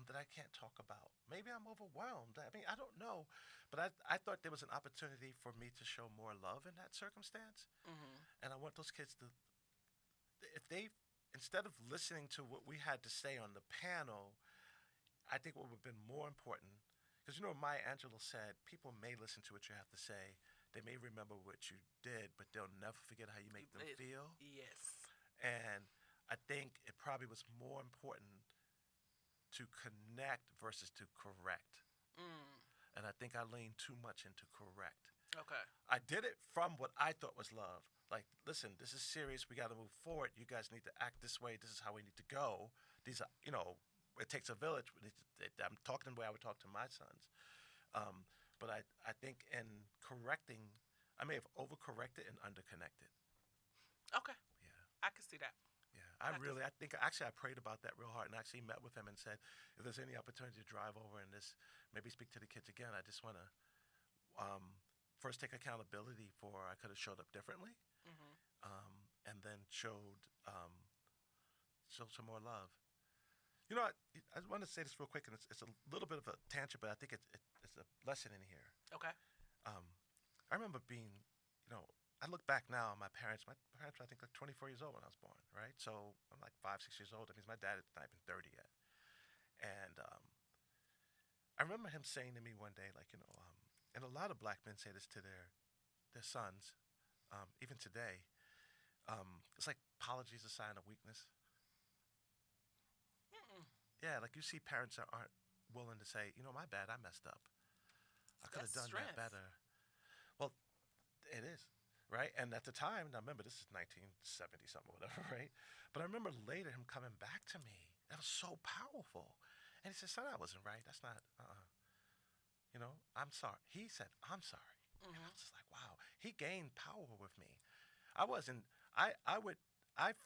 that I can't talk about. Maybe I'm overwhelmed. I mean, I don't know. But I thought there was an opportunity for me to show more love in that circumstance. And I want those kids to, if they, instead of listening to what we had to say on the panel, I think what would have been more important, because Maya Angelou said, people may listen to what you have to say. They may remember what you did, but they'll never forget how you make them feel. Yes. And I think it probably was more important to connect versus to correct. And I think I leaned too much into correct. Okay. I did it from what I thought was love. Like, listen, this is serious. We got to move forward. You guys need to act this way. This is how we need to go. These are, it takes a village. I'm talking the way I would talk to my sons. But I think in correcting, I may have overcorrected and underconnected. Okay. Yeah. I can see that. Yeah. I prayed about that real hard, and actually met with him and said, if there's any opportunity to drive over and maybe speak to the kids again, I just want to first take accountability for I could have showed up differently, and then showed some more love. I want to say this real quick, and it's a little bit of a tangent, but I think it's a lesson in here. Okay. I remember being, I look back now, my parents were, I think, like 24 years old when I was born, right? So I'm like 5, 6 years old. That means my dad had not been 30 yet. And I remember him saying to me one day, like, and a lot of black men say this to their sons, even today, it's like apology is a sign of weakness. Yeah, like you see parents that aren't willing to say, my bad, I messed up. I could have done that better. Well, it is, right? And at the time, now remember, this is 1970 something or whatever, right? But I remember later him coming back to me. That was so powerful. And he said, son, that wasn't right. That's not, you know, I'm sorry. He said, I'm sorry. And I was just like, wow. He gained power with me. I wasn't, I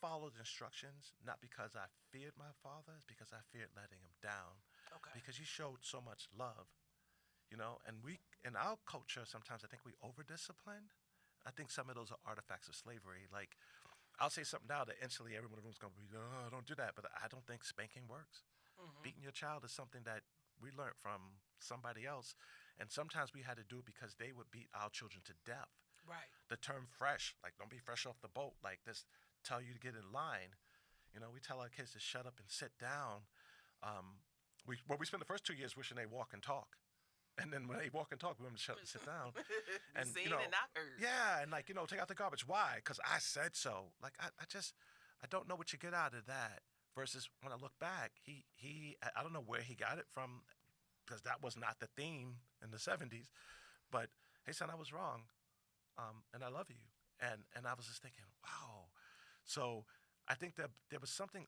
followed instructions not because I feared my father, it's because I feared letting him down. Okay. Because he showed so much love, you know, and we, in our culture, sometimes I think we over discipline. I think some of those are artifacts of slavery. Like, I'll say something now that instantly everyone in the room's going to be, oh, don't do that. But I don't think spanking works. Beating your child is something that we learned from somebody else. And sometimes we had to do it because they would beat our children to death. Right. The term fresh, like don't be fresh off the boat, like this tell you to get in line. You know, we tell our kids to shut up and sit down. We spend the first 2 years wishing they walk and talk. And then when they walk and talk, we want them to shut up and sit down. And seen you know, and not heard. yeah, and like, you know, take out the garbage. Why? Because I said so. Like I don't know what you get out of that. Versus when I look back, I don't know where he got it from, because that was not the theme in the 70s. But hey, son, I was wrong, and I love you. And I was just thinking, wow. So I think that there was something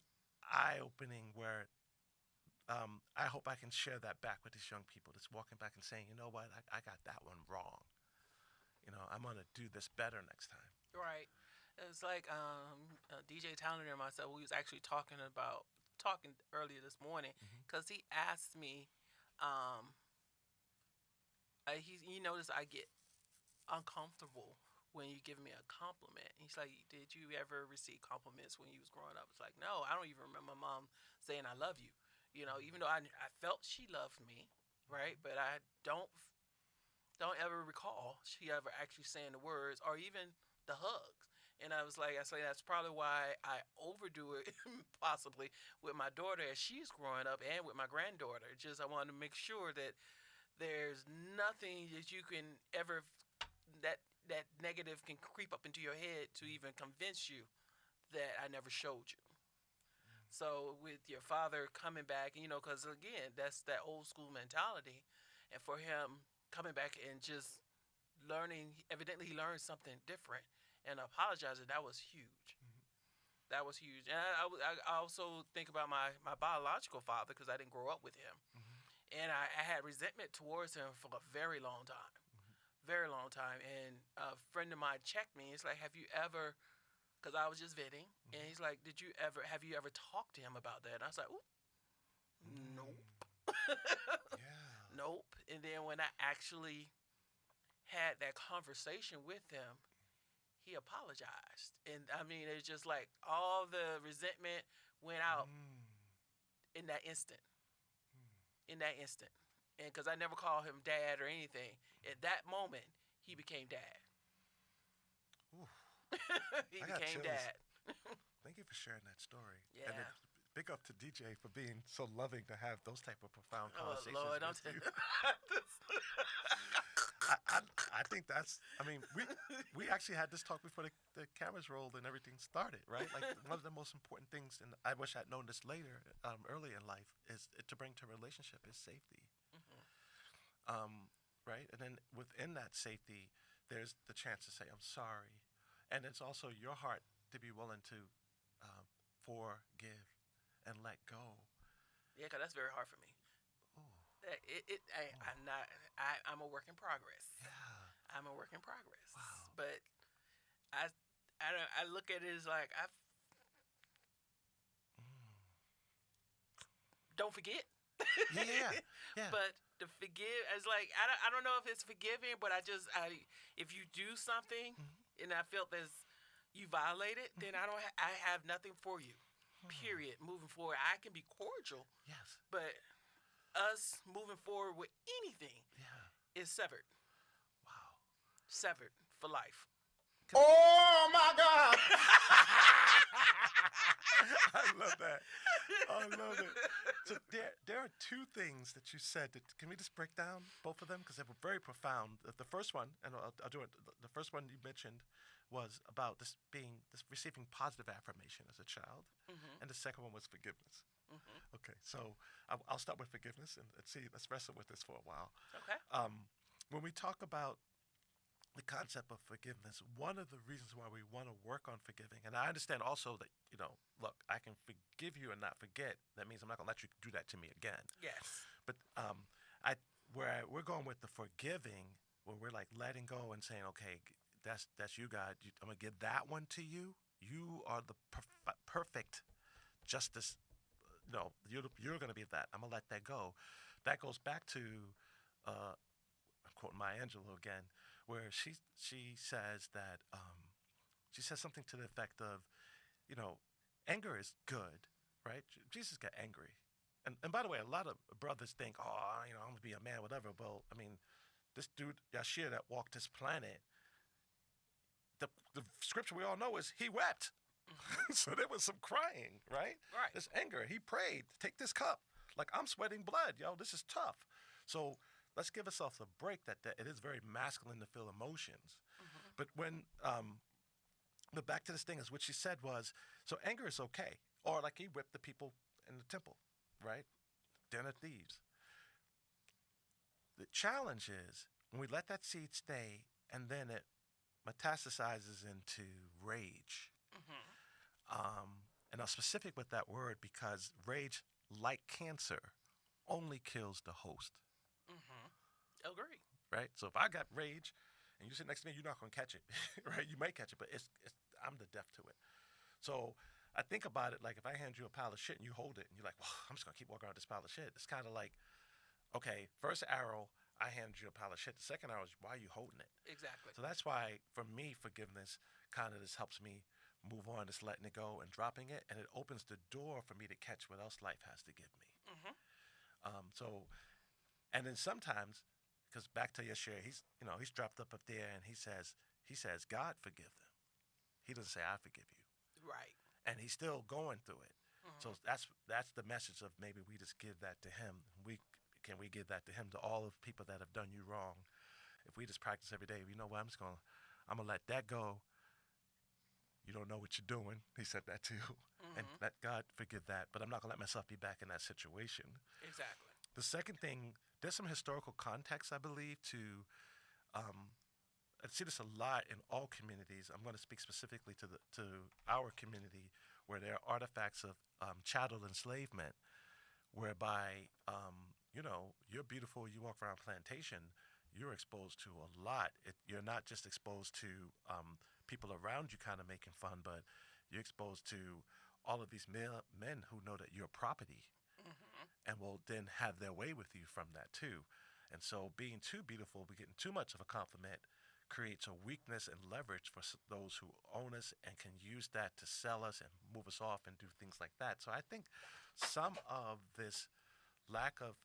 eye-opening where I hope I can share that back with these young people, just walking back and saying, you know what, I got that one wrong. You know, I'm going to do this better next time. Right. It's like DJ Towner and myself, we was actually talking earlier this morning, because he asked me, he noticed I get uncomfortable when you give me a compliment. He's like, did you ever receive compliments when you was growing up? It's like, no, I don't even remember my mom saying I love you. You know, even though I felt she loved me, right? But I don't ever recall she ever actually saying the words or even the hugs. And I say that's probably why I overdo it possibly with my daughter as she's growing up and with my granddaughter. Just I wanted to make sure that there's nothing that you can ever that negative can creep up into your head to even convince you that I never showed you. So with your father coming back, you know, because again, that's that old school mentality, and for him coming back and just learning, evidently he learned something different and apologizing. That was huge. That was huge. And I also think about my biological father, because I didn't grow up with him, and I had resentment towards him for a very long time. Very long time. And a friend of mine checked me. He's like, have you ever, because I was just venting, and he's like, have you ever talked to him about that? And I was like, ooh, nope. Yeah. Nope. And then when I actually had that conversation with him, he apologized. And I mean, it's just like all the resentment went out in that instant. In that instant. And because I never called him dad or anything, at that moment, he became dad. He became dad. Thank you for sharing that story. Yeah. And big up to DJ for being so loving to have those type of profound conversations. Lord, don't with you. I think that's, I mean, we actually had this talk before the cameras rolled and everything started, right? Like one of the most important things, and I wish I'd known this later, early in life, is to bring to a relationship is safety. Right? And then within that safety, there's the chance to say, I'm sorry. And it's also your heart to be willing to forgive and let go. Yeah, because that's very hard for me. I'm a work in progress. Yeah. I'm a work in progress. Wow. But I look at it as like, don't forget. Yeah. But to forgive, it's like I don't know if it's forgiving, but if you do something and I felt as you violate it, then I have nothing for you. Period. Moving forward, I can be cordial. Yes. But us moving forward with anything is severed. Wow. Severed for life. Oh my God! I love that. I love it. So there are two things that you said. Can we just break down both of them, because they were very profound. The first one, and I'll do it. The first one you mentioned was about this receiving positive affirmation as a child, and the second one was forgiveness. Okay, so I'll start with forgiveness and see. Let's wrestle with this for a while. Okay. When we talk about the concept of forgiveness, one of the reasons why we want to work on forgiving, and I understand also that look, I can forgive you and not forget. That means I'm not gonna let you do that to me again. Yes. But we're going with the forgiving, where we're like letting go and saying, okay, that's you, God. I'm gonna give that one to you. You are the perfect justice. No, you're gonna be that. I'm gonna let that go. That goes back to, I'm quoting Maya Angelou again, where she says that she says something to the effect of, you know, anger is good, right? Jesus got angry. And by the way, a lot of brothers think, oh, I'm going to be a man, whatever. Well, I mean, this dude, Yashir, that walked this planet, the scripture we all know is he wept. So there was some crying, right? Right. This anger. He prayed, take this cup. Like, I'm sweating blood, this is tough. So let's give ourselves a break that it is very masculine to feel emotions. But but back to this thing is what she said was, so anger is okay. Or like he whipped the people in the temple, right? Den of thieves. The challenge is when we let that seed stay and then it metastasizes into rage. And I'm specific with that word because rage, like cancer, only kills the host. Agree. Right? So if I got rage and you sit next to me, you're not going to catch it, right? You might catch it, but I'm the deaf to it. So I think about it like if I hand you a pile of shit and you hold it and you're like, well, I'm just going to keep walking around this pile of shit. It's kind of like, okay, first arrow, I hand you a pile of shit. The second arrow is, why are you holding it? Exactly. So that's why, for me, forgiveness kind of just helps me move on, just letting it go and dropping it. And it opens the door for me to catch what else life has to give me. And then sometimes, because back to Yashir, he's dropped up there and he says, God forgive them. He doesn't say, I forgive you. Right. And he's still going through it. So that's the message of maybe we just give that to him. Can we give that to him, to all of the people that have done you wrong? If we just practice every day, you know what, I'm gonna let that go. You don't know what you're doing. He said that too. And let God forgive that. But I'm not gonna let myself be back in that situation. Exactly. The second thing, there's some historical context, I believe, to I see this a lot in all communities. I'm going to speak specifically to our community, where there are artifacts of chattel enslavement, whereby you're beautiful. You walk around plantation, you're exposed to a lot. You're not just exposed to people around you kind of making fun, but you're exposed to all of these men who know that you're property and will then have their way with you from that too. And so being too beautiful, getting too much of a compliment creates a weakness and leverage for those who own us and can use that to sell us and move us off and do things like that. So I think some of this lack of,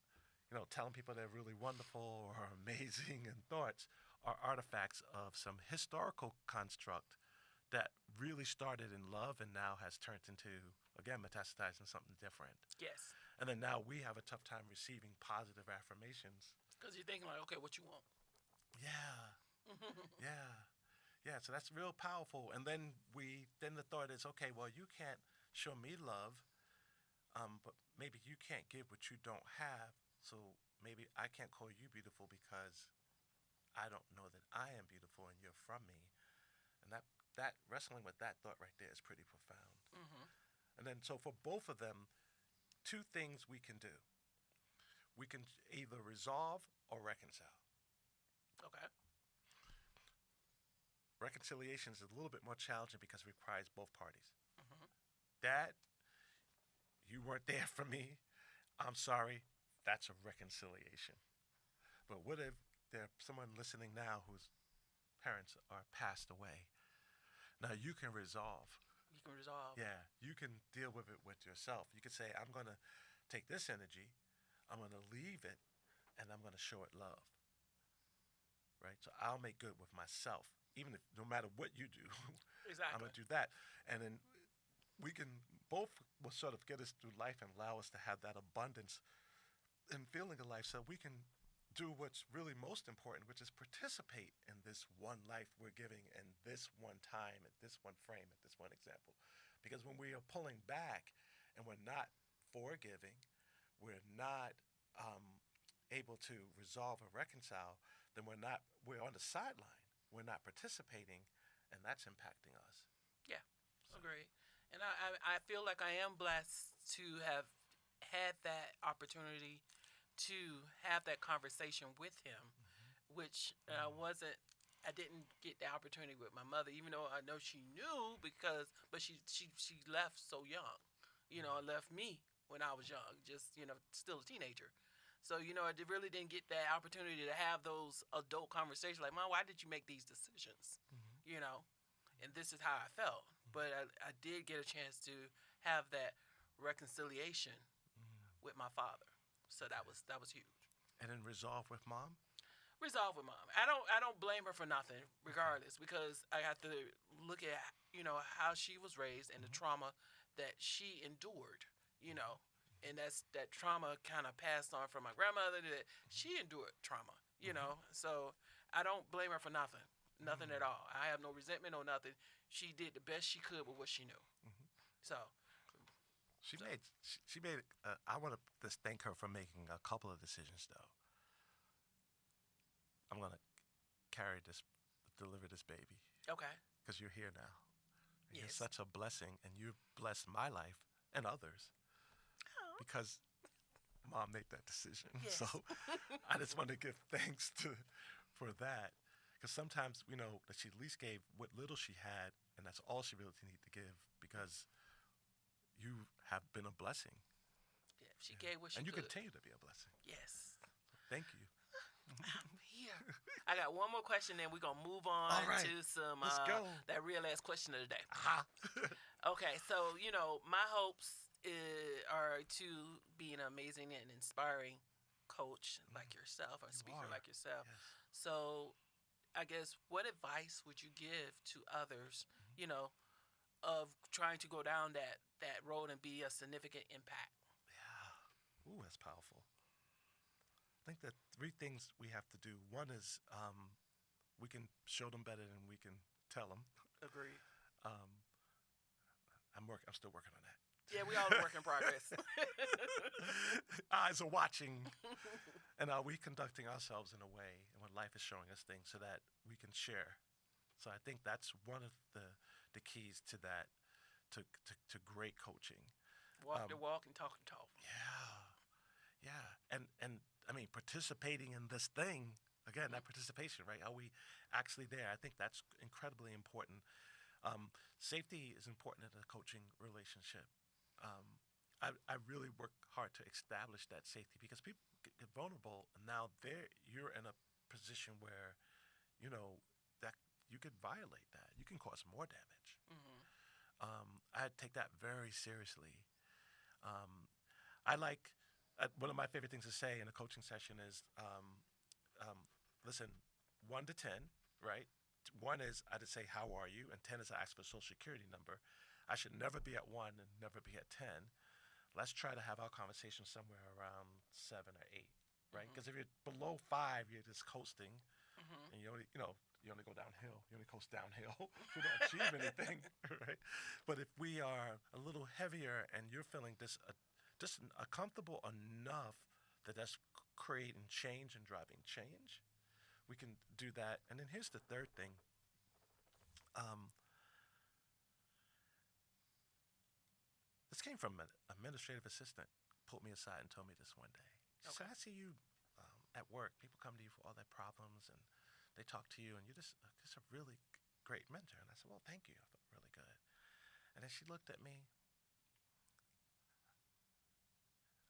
telling people they're really wonderful or amazing and thoughts are artifacts of some historical construct that really started in love and now has turned into, again, metastasizing something different. Yes. And then now we have a tough time receiving positive affirmations. Because you're thinking like, okay, what you want? Yeah. Yeah. So that's real powerful. And then the thought is, okay, well, you can't show me love, but maybe you can't give what you don't have. So maybe I can't call you beautiful because I don't know that I am beautiful and you're from me. And that wrestling with that thought right there is pretty profound. And then so for both of them, two things we can do. We can either resolve or reconcile. Okay. Reconciliation is a little bit more challenging because it requires both parties. Dad, you weren't there for me. I'm sorry. That's a reconciliation. But what if there's someone listening now whose parents are passed away? Now you can resolve. You can resolve. Yeah, you can deal with it with yourself. You can say, I'm going to take this energy, I'm going to leave it, and I'm going to show it love. Right? So I'll make good with myself. Even if, no matter what you do, Exactly. I'm going to do that. And then we can both will sort of get us through life and allow us to have that abundance and feeling of life so we can do what's really most important, which is participate in this one life we're giving in this one time, at this one frame, at this one example. Because when we are pulling back and we're not forgiving, we're not able to resolve or reconcile, then we're on the sideline. We're not participating, and that's impacting us. Yeah, agreed. And I feel like I am blessed to have had that opportunity to have that conversation with him, which I didn't get the opportunity with my mother, even though I know she knew but she left so young, left me when I was young, just, still a teenager. So, I really didn't get that opportunity to have those adult conversations like, Mom, why did you make these decisions? Mm-hmm. You know, and this is how I felt. But I did get a chance to have that reconciliation with my father. So that was huge. And then resolve with mom. Resolve with mom. I don't blame her for nothing, regardless, because I have to look at how she was raised and the trauma that she endured. You know, and that trauma kind of passed on from my grandmother that she endured trauma. So I don't blame her for nothing at all. I have no resentment or nothing. She did the best she could with what she knew. So She made. I want to just thank her for making a couple of decisions though. I'm gonna deliver this baby okay. because you're here now. You're Yes. such a blessing, and you've blessed my life and others Oh. because mom made that decision. Yes. So I just want to give thanks for that because sometimes that she at least gave what little she had, and that's all she really needed to give because you have been a blessing. Yeah, she gave what she and you could. continue to be a blessing. Yes. Thank you. I'm here. I got one more question, then we're gonna move on All right. to some Let's go. that real ass question of the day. Aha. Okay, so my hopes are to be an amazing and inspiring coach like yourself, or speaker are. like yourself. Yes. So, I guess what advice would you give to others, of trying to go down that road and be a significant impact? Yeah. Ooh, that's powerful. I think that three things we have to do. One is we can show them better than we can tell them. Agreed. Um, I'm still working on that. Yeah, we all a work in progress. Eyes are watching, and are we conducting ourselves in a way, and when life is showing us things, so that we can share. So I think that's one of the keys to that, to great coaching. Walk the walk and talk the talk. Yeah, and I mean participating in this thing again. That participation, right? Are we actually there? I think that's incredibly important. Safety is important in a coaching relationship. I really work hard to establish that safety because people get vulnerable, and now you're in a position where, that you could violate that. You can cause more damage. Mm-hmm. I take that very seriously. I like one of my favorite things to say in a coaching session is, listen, 1 to 10, right? One is I just say, how are you? And 10 is I ask for a social security number. I should never be at 1 and never be at 10. Let's try to have our conversation somewhere around 7 or 8, right? Because if you're below 5, you're just coasting, and you only go downhill. You only coast downhill. You don't achieve anything, right? But if we are a little heavier and you're feeling just comfortable enough that's creating change and driving change, we can do that. And then here's the third thing. This came from an administrative assistant. Pulled me aside and told me this one day. She said, "I see you at work. People come to you for all their problems, and they talk to you, and you're just a really great mentor." And I said, "Well, thank you. I felt really good." And then she looked at me.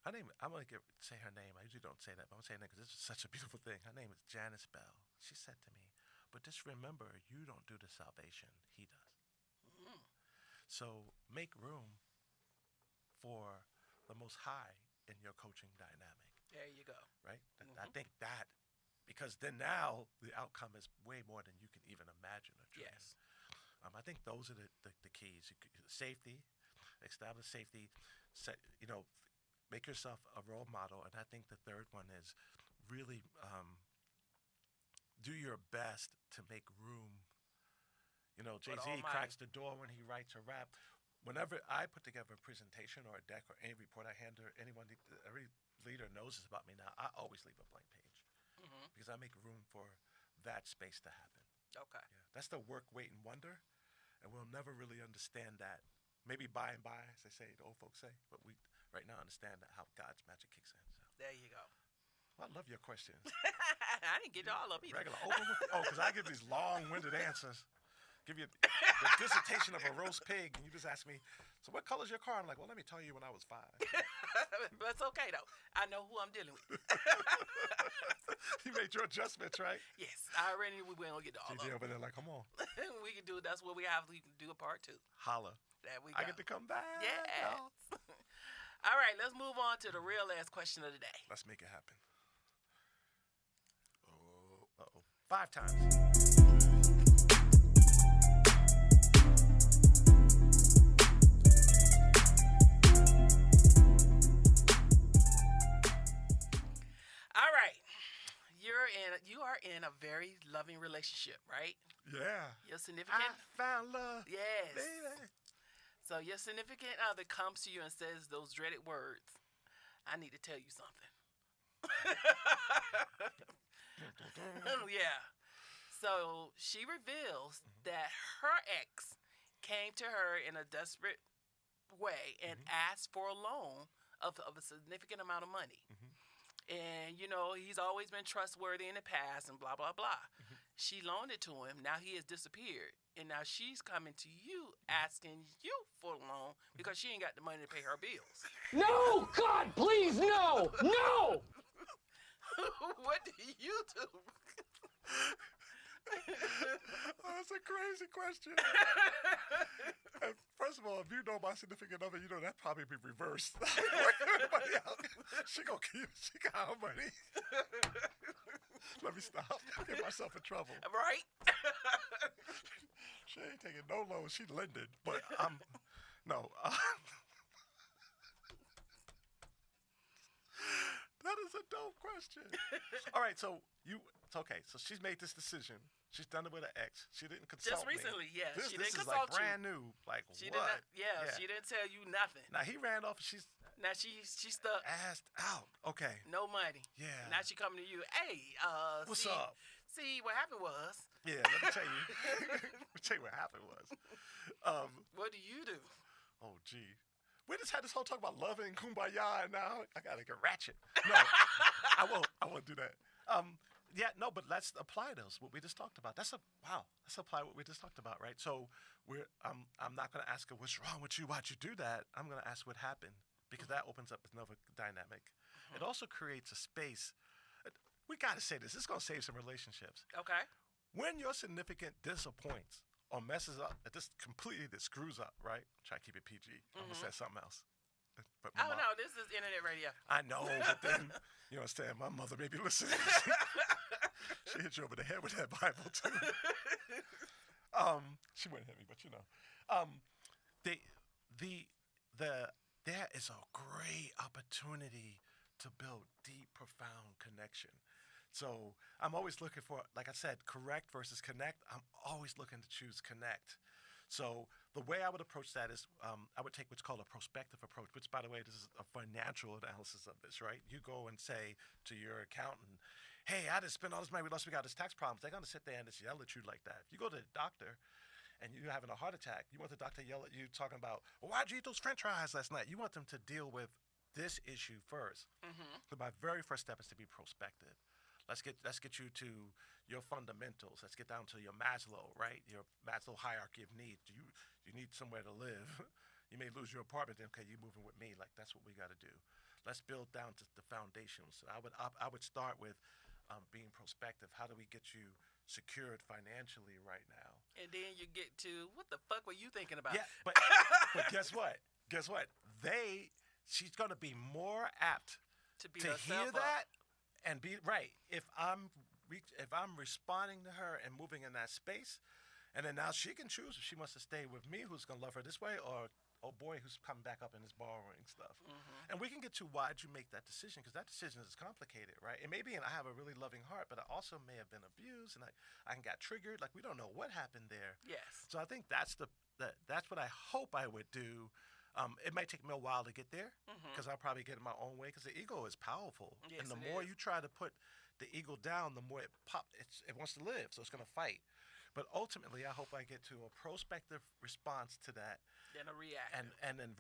Her name, I'm going to say her name. I usually don't say that, but I'm saying that because this is such a beautiful thing. Her name is Janice Bell. She said to me, "But just remember, you don't do the salvation. He does. Mm. So make room for the Most High in your coaching dynamic." There you go. Right? I think that, because then now the outcome is way more than you can even imagine or dream. Yes. I think those are the keys. Safety, establish safety, make yourself a role model. And I think the third one is really do your best to make room. Jay-Z cracks the door when he writes a rap. Whenever I put together a presentation or a deck or any report I hand to every leader knows this about me now, I always leave a blank page because I make room for that space to happen. Okay. Yeah, that's the work, wait, and wonder, and we'll never really understand that maybe by and by, as they say, the old folks say. But we right now understand that how God's magic kicks in. So. There you go. Well, I love your questions. I didn't get all of them. Regular open. Because I give these long-winded answers. Give you the dissertation of a roast pig, and you just ask me, so what color's your car? I'm like, well, let me tell you when I was 5. But it's okay, though. I know who I'm dealing with. You made your adjustments, right? Yes. I already knew we weren't going to get to all of them. over there like, come on. We can do it. That's what we have. We can do a part 2. Holla. There we go. I get to come back. Yes. All right, let's move on to the real last question of the day. Let's make it happen. Oh, uh-oh. 5 times. All right. You are in a very loving relationship, right? Yeah. Your significant. I found love. Yes. Baby. So your significant other comes to you and says those dreaded words. I need to tell you something. Yeah. So she reveals that her ex came to her in a desperate way and asked for a loan of a significant amount of money. And, he's always been trustworthy in the past and blah, blah, blah. She loaned it to him. Now he has disappeared. And now she's coming to you asking you for a loan because she ain't got the money to pay her bills. No! God, please, no! No! What do you do? That's a crazy question. And first of all, if you know my significant other, you know that probably be reversed. Everybody else, she got her money. Let me stop. Get myself in trouble. Right? She ain't taking no loan. She lending, but no. That is a dope question. All right, so it's okay. So she's made this decision. She's done it with an ex. She didn't consult Just recently, me. yeah. This She didn't is consult like brand new. Like She what? didn't. She didn't tell you nothing. Now he ran off. She's Now she stuck. asked out. Okay. No money. Yeah. Now she coming to you. Hey, What's see, up? See, what happened was. Yeah. Let me tell you. Let me tell you what happened was. What do you do? Oh gee. We just had this whole talk about loving and kumbaya, and now I gotta get ratchet. No, I won't do that. Yeah, no, but let's apply those. What we just talked about. Let's apply what we just talked about, right? So I'm not gonna ask her what's wrong with you, why'd you do that. I'm gonna ask what happened because that opens up another dynamic. It also creates a space. We gotta say this. It's gonna save some relationships. Okay. When your significant disappoints or messes up, that screws up, right? Try to keep it PG. I'm gonna say something else. But Oh, no, this is internet radio. I know, but then, you understand, my mother may be listening. She hit you over the head with that Bible, too. She wouldn't hit me, but there is a great opportunity to build deep, profound connection. So I'm always looking for, like I said, correct versus connect. I'm always looking to choose connect. So the way I would approach that is I would take what's called a prospective approach, which, by the way, this is a financial analysis of this, right? You go and say to your accountant, hey, I just spent all this money, we got this tax problems. They're going to sit there and just yell at you like that. If you go to the doctor and you're having a heart attack, you want the doctor to yell at you talking about, well, why'd you eat those french fries last night? You want them to deal with this issue first. So my very first step is to be prospective. Let's get you to your fundamentals. Let's get down to your Maslow, right? Your Maslow hierarchy of needs. You need somewhere to live. You may lose your apartment, then okay, you moving with me. Like that's what we got to do. Let's build down to the foundations. So I would start with being prospective. How do we get you secured financially right now? And then you get to what the fuck were you thinking about? Yeah, but guess what? She's gonna be more apt to hear that. And be right. If I'm responding to her and moving in that space, and then now she can choose if she wants to stay with me, who's gonna love her this way, or oh boy, who's coming back up and is borrowing stuff. And we can get to why'd you make that decision, because that decision is complicated, right? It may be, and I have a really loving heart, but I also may have been abused, and I got triggered. Like we don't know what happened there. Yes. So I think that's what I hope I would do. It might take me a while to get there because I'll probably get in my own way because the ego is powerful. Yes, and the more you try to put the ego down, the more it wants to live. So it's going to fight. But ultimately, I hope I get to a prospective response to that. Then a reaction. And then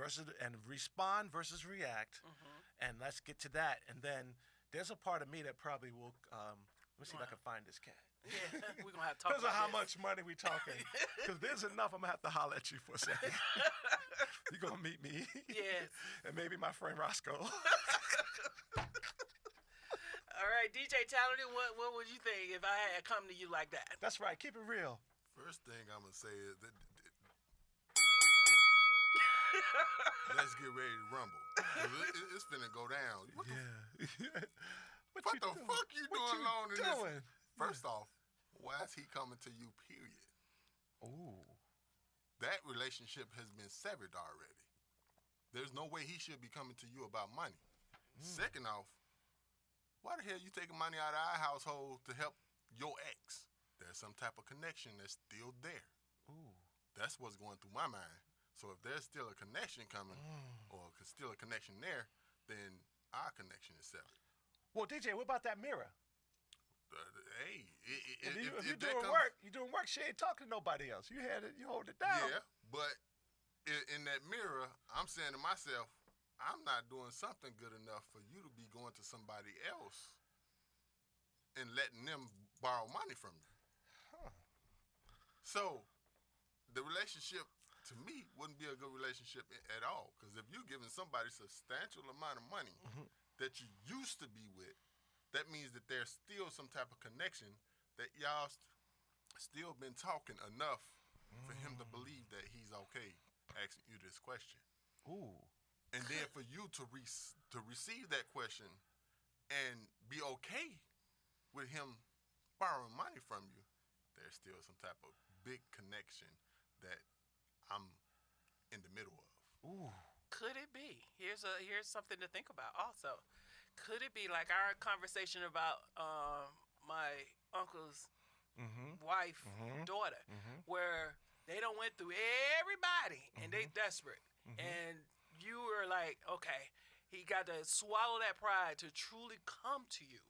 respond versus react. And let's get to that. And then there's a part of me that probably will. Let me see if I can find this cat. Yeah, we're gonna have to talk Depends on about how much money we talking. Because there's enough. I'm gonna have to holler at you for a second. You gonna meet me? Yes. And maybe my friend Roscoe. All right, DJ Talented, what would you think if I had come to you like that? That's right. Keep it real. First thing I'm gonna say is that let's get ready to rumble. It's finna go down. What the fuck you doing alone in this? First off, why is he coming to you, period? Ooh. That relationship has been severed already. There's no way he should be coming to you about money. Second off, why the hell you taking money out of our household to help your ex? There's some type of connection that's still there. Ooh. That's what's going through my mind. So if there's still a connection coming, or still a connection there, then our connection is severed. Well, DJ, what about that mirror? Hey, if you're doing work, she ain't talking to nobody else. You had it, you hold it down. Yeah, but in that mirror, I'm saying to myself, I'm not doing something good enough for you to be going to somebody else and letting them borrow money from you. So the relationship, to me, wouldn't be a good relationship at all. Because if you're giving somebody a substantial amount of money that you used to be with, that means that there's still some type of connection that y'all still been talking enough for him to believe that he's okay asking you this question. Ooh. And then for you to receive that question and be okay with him borrowing money from you, there's still some type of big connection that I'm in the middle of. Ooh. Could it be? Here's something to think about also. Could it be like our conversation about my uncle's wife, daughter, where they done went through everybody and they desperate, and you were like, okay, he got to swallow that pride to truly come to you,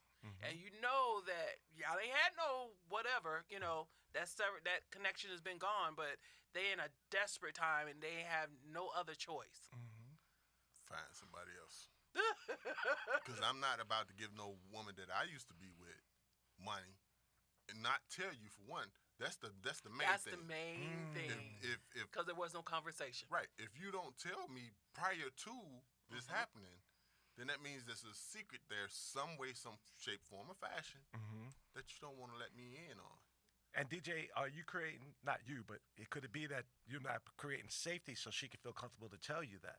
and you know that y'all ain't had no whatever, that connection has been gone, but they in a desperate time and they have no other choice. Find somebody else. Because I'm not about to give no woman that I used to be with money and not tell you, for one. That's the main thing. That's the main thing. Because there was no conversation. Right. If you don't tell me prior to this happening, then that means there's a secret there, some way, some shape, form, or fashion that you don't want to let me in on. And DJ, are you creating, not you, but could it be that you're not creating safety so she can feel comfortable to tell you that?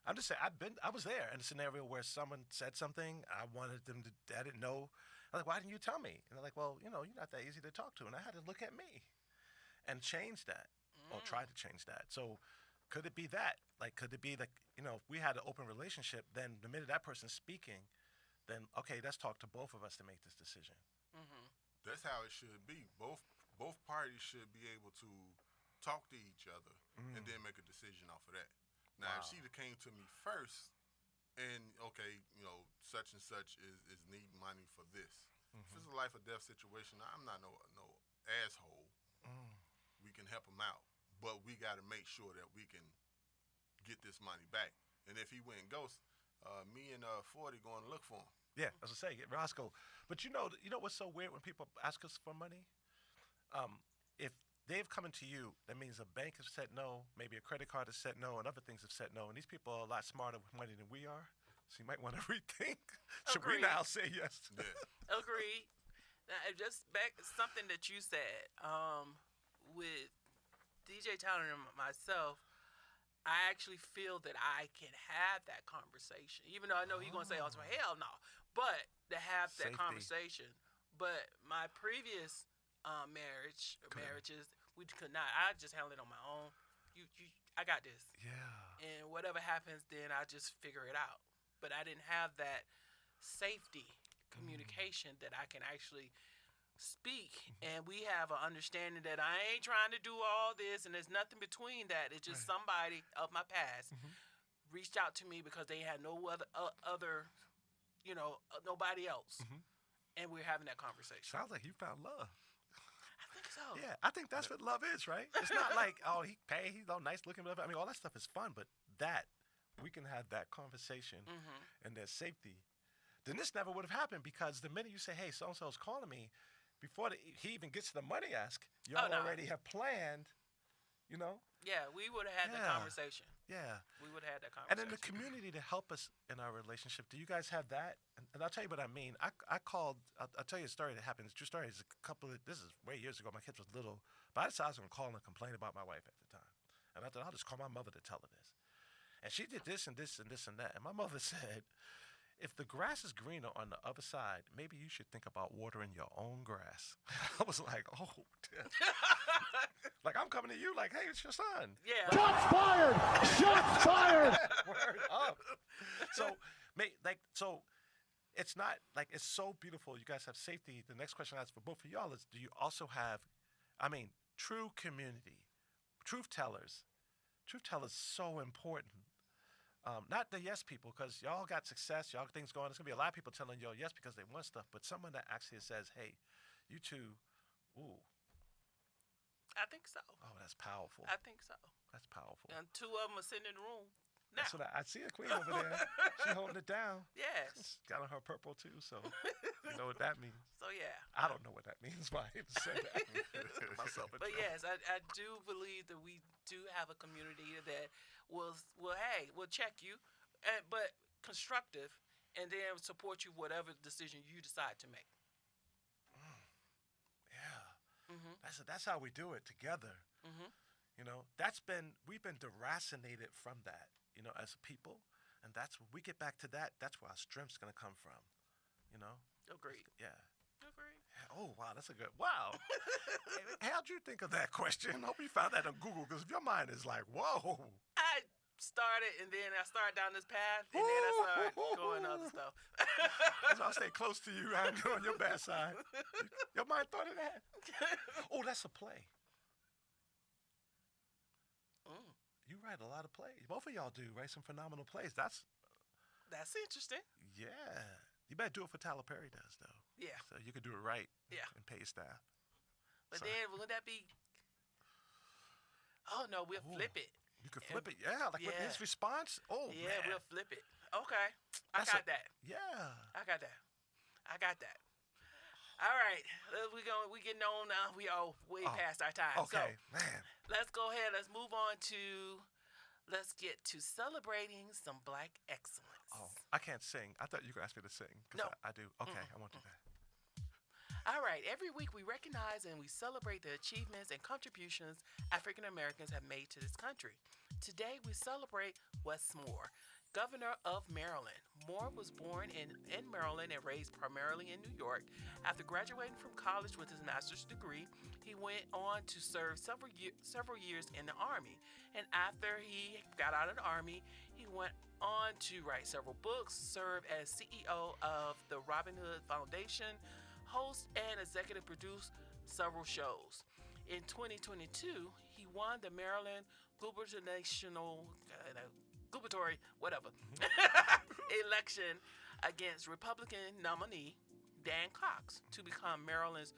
I'm just saying, I was there in a scenario where someone said something, I didn't know. I'm like, why didn't you tell me? And they're like, well, you're not that easy to talk to. And I had to look at me and change that, or try to change that. So could it be that? Like, could it be like, if we had an open relationship, then the minute that person's speaking, then, okay, let's talk to both of us to make this decision. That's how it should be. Both parties should be able to talk to each other and then make a decision off of that. Now, if she came to me first and, okay, such and such is needing money for this. If it's a life or death situation, I'm not no asshole. We can help him out. But we got to make sure that we can get this money back. And if he went ghost, me and 40 going to look for him. Yeah, as I say, get Roscoe. But you know what's so weird when people ask us for money? If they've come to you, that means a bank has said no, maybe a credit card has said no, and other things have said no. And these people are a lot smarter with money than we are. So you might want to rethink. Should we now say yes? Yeah. Agreed. Now, just back something that you said with DJ Tyler and myself, I actually feel that I can have that conversation, even though I know he's gonna say, "Oh, hell no," but to have that conversation. But my previous marriages, we could not. I just handled it on my own. I got this. Yeah. And whatever happens, then I just figure it out. But I didn't have that safety communication that I can actually speak, and we have an understanding that I ain't trying to do all this, and there's nothing between that. It's just somebody of my past reached out to me because they had no other nobody else, and we're having that conversation. Sounds like you found love. I think so. Yeah, I think that's what love is, right? It's not like, oh, he's all nice looking, whatever. I mean, all that stuff is fun, but we can have that conversation and there's safety. Then this never would have happened because the minute you say, hey, so-and-so's calling me, before he even gets to the money ask, y'all already have planned, you know? Yeah, we would have had that conversation. Yeah. We would have had that conversation. And then the community to help us in our relationship. Do you guys have that? And I'll tell you what I mean. I called, I'll tell you a story that happened. It's a true story. It's this is way years ago. My kids was little. But I decided I was going to call and complain about my wife at the time. And I thought, I'll just call my mother to tell her this. And she did this and this and this and that. And my mother said, if the grass is greener on the other side, maybe you should think about watering your own grass. I was like, oh, damn. Like, I'm coming to you like, hey, it's your son. Yeah. Shots fired! Shots fired! Word up. So it's not like it's so beautiful. You guys have safety. The next question I ask for both of y'all is, do you also have, true community, truth tellers? Truth tellers so important. Not the yes people, because y'all got success, y'all got things going. There's going to be a lot of people telling y'all yes because they want stuff, but someone that actually says, hey, you two, ooh. I think so. Oh, that's powerful. I think so. That's powerful. And two of them are sitting in the room now. That's what I see a queen over there. She holding it down. Yes. She's got on her purple, too, so you know what that means. So, yeah. I don't know what that means, but I even said that. Myself but yes, I do believe that we do have a community that will check you, but constructive, and then support you whatever decision you decide to make. Yeah, that's how we do it together. You know, we've been deracinated from that. You know, as a people, and that's when we get back to that. That's where our strength's gonna come from. You know. Agreed. Yeah. Agreed. Oh wow, that's a good wow. How'd you think of that question? I hope you found that on Google, because if your mind is like, whoa. I started, and then I started down this path, and then I started going other stuff. So I'll stay close to you. I'm on your bad side. Your mind thought of that? Oh, that's a play. You write a lot of plays. Both of y'all do, write some phenomenal plays. That's interesting. Yeah. You better do it for Tyler Perry does, though. Yeah. So you could do it right. Yeah. And pay your staff. But then, would that be... Oh, no, we'll flip it. You could flip it, yeah. Like with his response. Oh, yeah, man. We'll flip it. Okay. I got that. Yeah. I got that. All right. We getting on now. We are way past our time. Okay, so, man. Let's go ahead. Let's move on let's get to celebrating some Black excellence. Oh, I can't sing. I thought you could ask me to sing. No. I do. Okay, I won't do that. All right. Every week we recognize and we celebrate the achievements and contributions African Americans have made to this country. Today we celebrate Wes Moore, Governor of Maryland. Moore was born in Maryland and raised primarily in New York. After graduating from college with his master's degree, he went on to serve several years in the Army. And after he got out of the Army, he went on to write several books, serve as CEO of the Robin Hood Foundation, host and executive produce several shows. In 2022, he won the Maryland gubernatorial election against Republican nominee Dan Cox to become Maryland's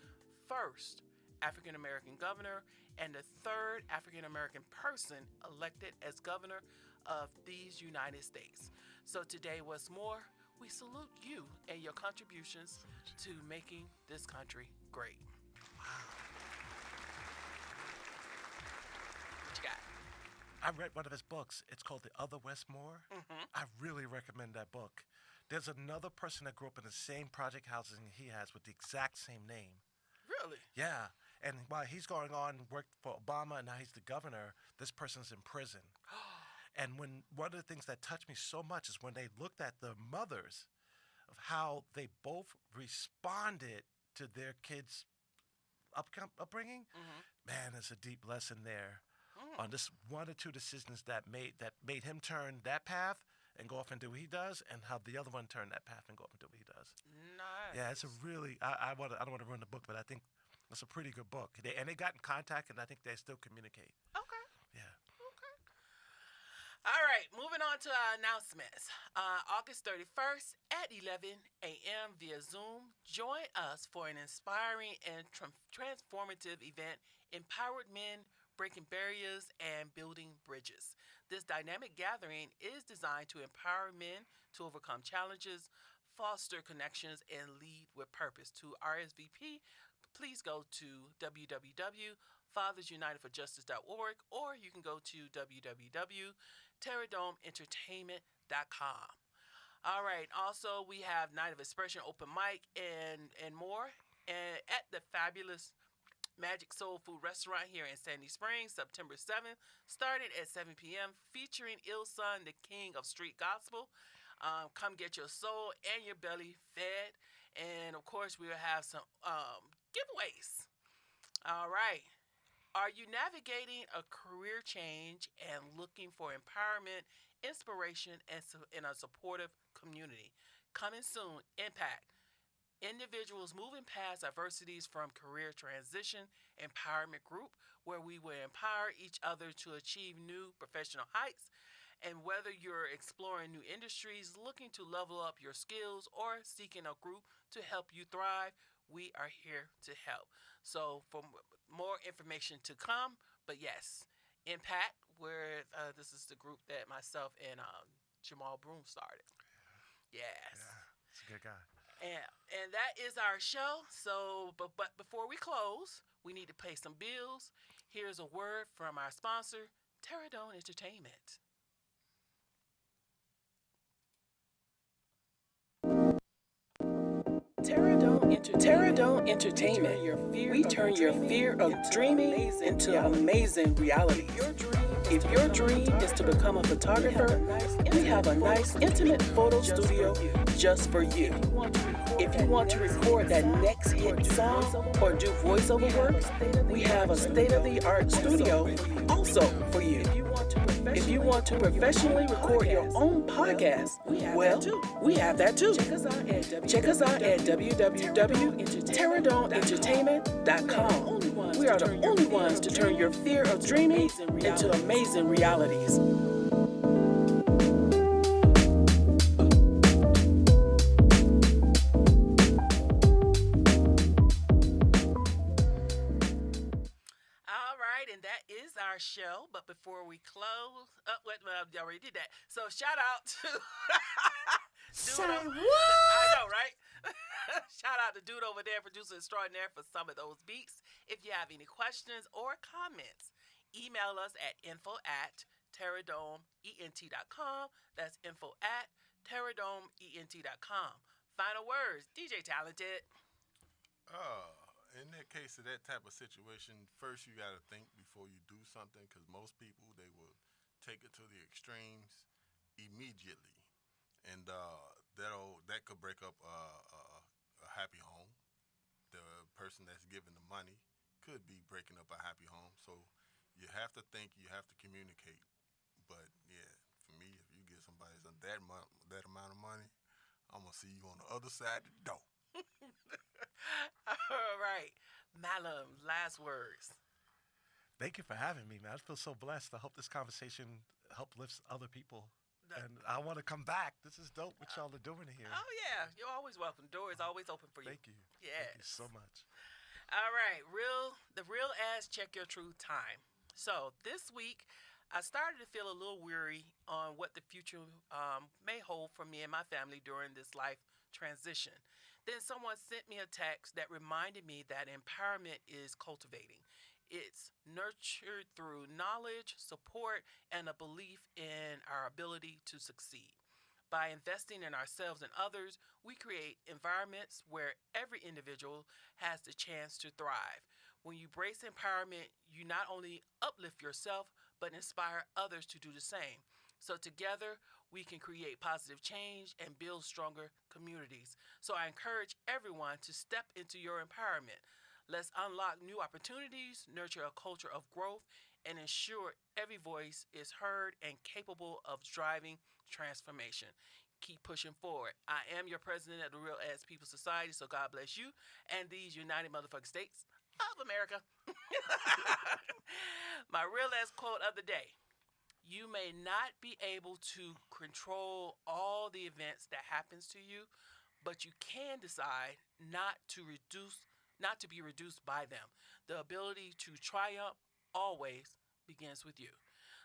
first African American governor and the third African American person elected as governor of these United States. So today, Wes Moore, we salute you and your contributions to making this country great. What you got? I read one of his books. It's called The Other Wes Moore. I really recommend that book. There's another person that grew up in the same project housing he has with the exact same name. Really? Yeah. And while he's going on, worked for Obama, and now he's the governor, this person's in prison. And one of the things that touched me so much is when they looked at the mothers of how they both responded to their kids' upbringing. Man, there's a deep lesson there on this one or two decisions that made him turn that path and go off and do what he does, and how the other one turned that path and go off and do what he does. Nice. Yeah, it's a really, I don't want to ruin the book, but I think it's a pretty good book. They got in contact, and I think they still communicate. Okay. Yeah. Okay. All right, moving on to our announcements. August 31st at 11 a.m. via Zoom, join us for an inspiring and transformative event, Empowered Men Breaking Barriers and Building Bridges. This dynamic gathering is designed to empower men to overcome challenges, foster connections, and lead with purpose. To RSVP, please go to www.fathersunitedforjustice.org, or you can go to www.terradomeentertainment.com. All right. Also, we have Night of Expression, open mic, and more, and at the fabulous Magic Soul Food Restaurant here in Sandy Springs, September 7th, starting at 7 p.m., featuring Il Sun, the king of street gospel. Come get your soul and your belly fed. And of course, we will have some giveaways. All right. Are you navigating a career change and looking for empowerment, inspiration, and a supportive community? Coming soon, Impact. Individuals moving past adversities from career transition empowerment group, where we will empower each other to achieve new professional heights. And whether you're exploring new industries, looking to level up your skills, or seeking a group to help you thrive, we are here to help. So, for more information to come, but yes, Impact, where this is the group that myself and Jamal Broom started. Yes. Yeah, he's a good guy. And that is our show. So, but before we close, we need to pay some bills. Here's a word from our sponsor, Terradome Entertainment. Terradome Entertainment. We turn your fear of dreaming into amazing reality. If your dream is to become a photographer, we have a nice intimate photo studio just for you. If you want to record that next hit song or do voiceover work, we have a state-of-the-art studio also for you. If you want to professionally record your own podcast, well, we have that too. Check us out at www.terradomeentertainment.com. We are the only ones to turn your fear of dreaming into amazing realities. Our show, but before we close, I already did that. So shout out to Say what? I know, right? Shout out to Dude over there, producer extraordinaire, for some of those beats. If you have any questions or comments, email us at info@terradomient.com. That's info@terradomient.com. Final words, DJ Talented. In that case of that type of situation, first you got to think before you do something, because most people, they will take it to the extremes immediately, and that could break up a happy home. The person that's giving the money could be breaking up a happy home. So you have to think, you have to communicate. But yeah, for me, if you give somebody that amount of money, I'm gonna see you on the other side of the door. All right, Mallon, last words. Thank you for having me, man. I feel so blessed. I hope this conversation helped lift other people. And I want to come back. This is dope what y'all are doing here. Oh, yeah. You're always welcome. Door is always open for you. Thank you. Yes. Thank you so much. All right. The real ass check your truth time. So this week, I started to feel a little weary on what the future may hold for me and my family during this life transition. Then someone sent me a text that reminded me that empowerment is cultivating. It's nurtured through knowledge, support, and a belief in our ability to succeed. By investing in ourselves and others, we create environments where every individual has the chance to thrive. When you embrace empowerment, you not only uplift yourself, but inspire others to do the same. So together, we can create positive change and build stronger communities. So I encourage everyone to step into your empowerment. Let's unlock new opportunities, nurture a culture of growth, and ensure every voice is heard and capable of driving transformation. Keep pushing forward. I am your president of the Real Ass People Society, so God bless you and these United Motherfucking States of America. My real ass quote of the day. You may not be able to control all the events that happens to you, but you can decide not to be reduced by them. The ability to triumph always begins with you.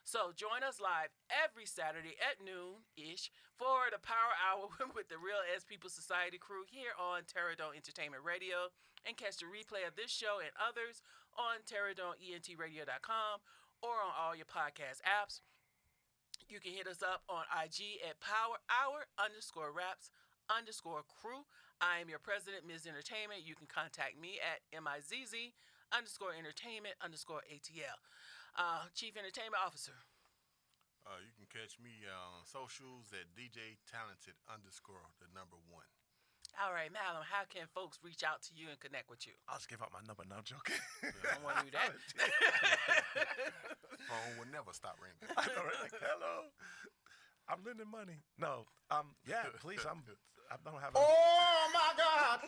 So join us live every Saturday at noon-ish for the Power Hour with the Real S People Society crew here on Terradome Entertainment Radio, and catch the replay of this show and others on TerradomeENTRadio.com or on all your podcast apps. You can hit us up on IG at PowerHour_raps_crew. I am your president, Ms. Entertainment. You can contact me at MIZZ_entertainment_ATL. Chief Entertainment Officer. You can catch me on socials at DJ Talented _ the number 1. All right, Mallon, how can folks reach out to you and connect with you? I'll just give out my number. No, I'm joking. I don't want to do that. Phone will never stop ringing. I know, right? Like, hello. I'm lending money. No. Yeah, please. I don't have. Oh my God!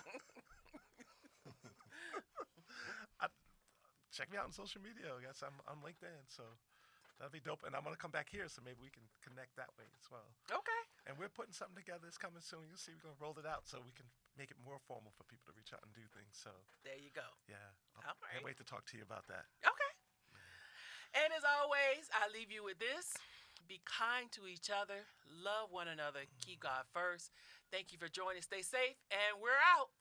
Check me out on social media. I guess I'm on LinkedIn, so that'll be dope. And I'm gonna come back here, so maybe we can connect that way as well. Okay. And we're putting something together. It's coming soon. You'll see. We're gonna roll it out so we can make it more formal for people to reach out and do things. So there you go. yeah, All can't right. wait to talk to you about that. Okay. And as always, I leave you with this. Be kind to each other. Love one another. Keep God first. Thank you for joining. Stay safe. And we're out.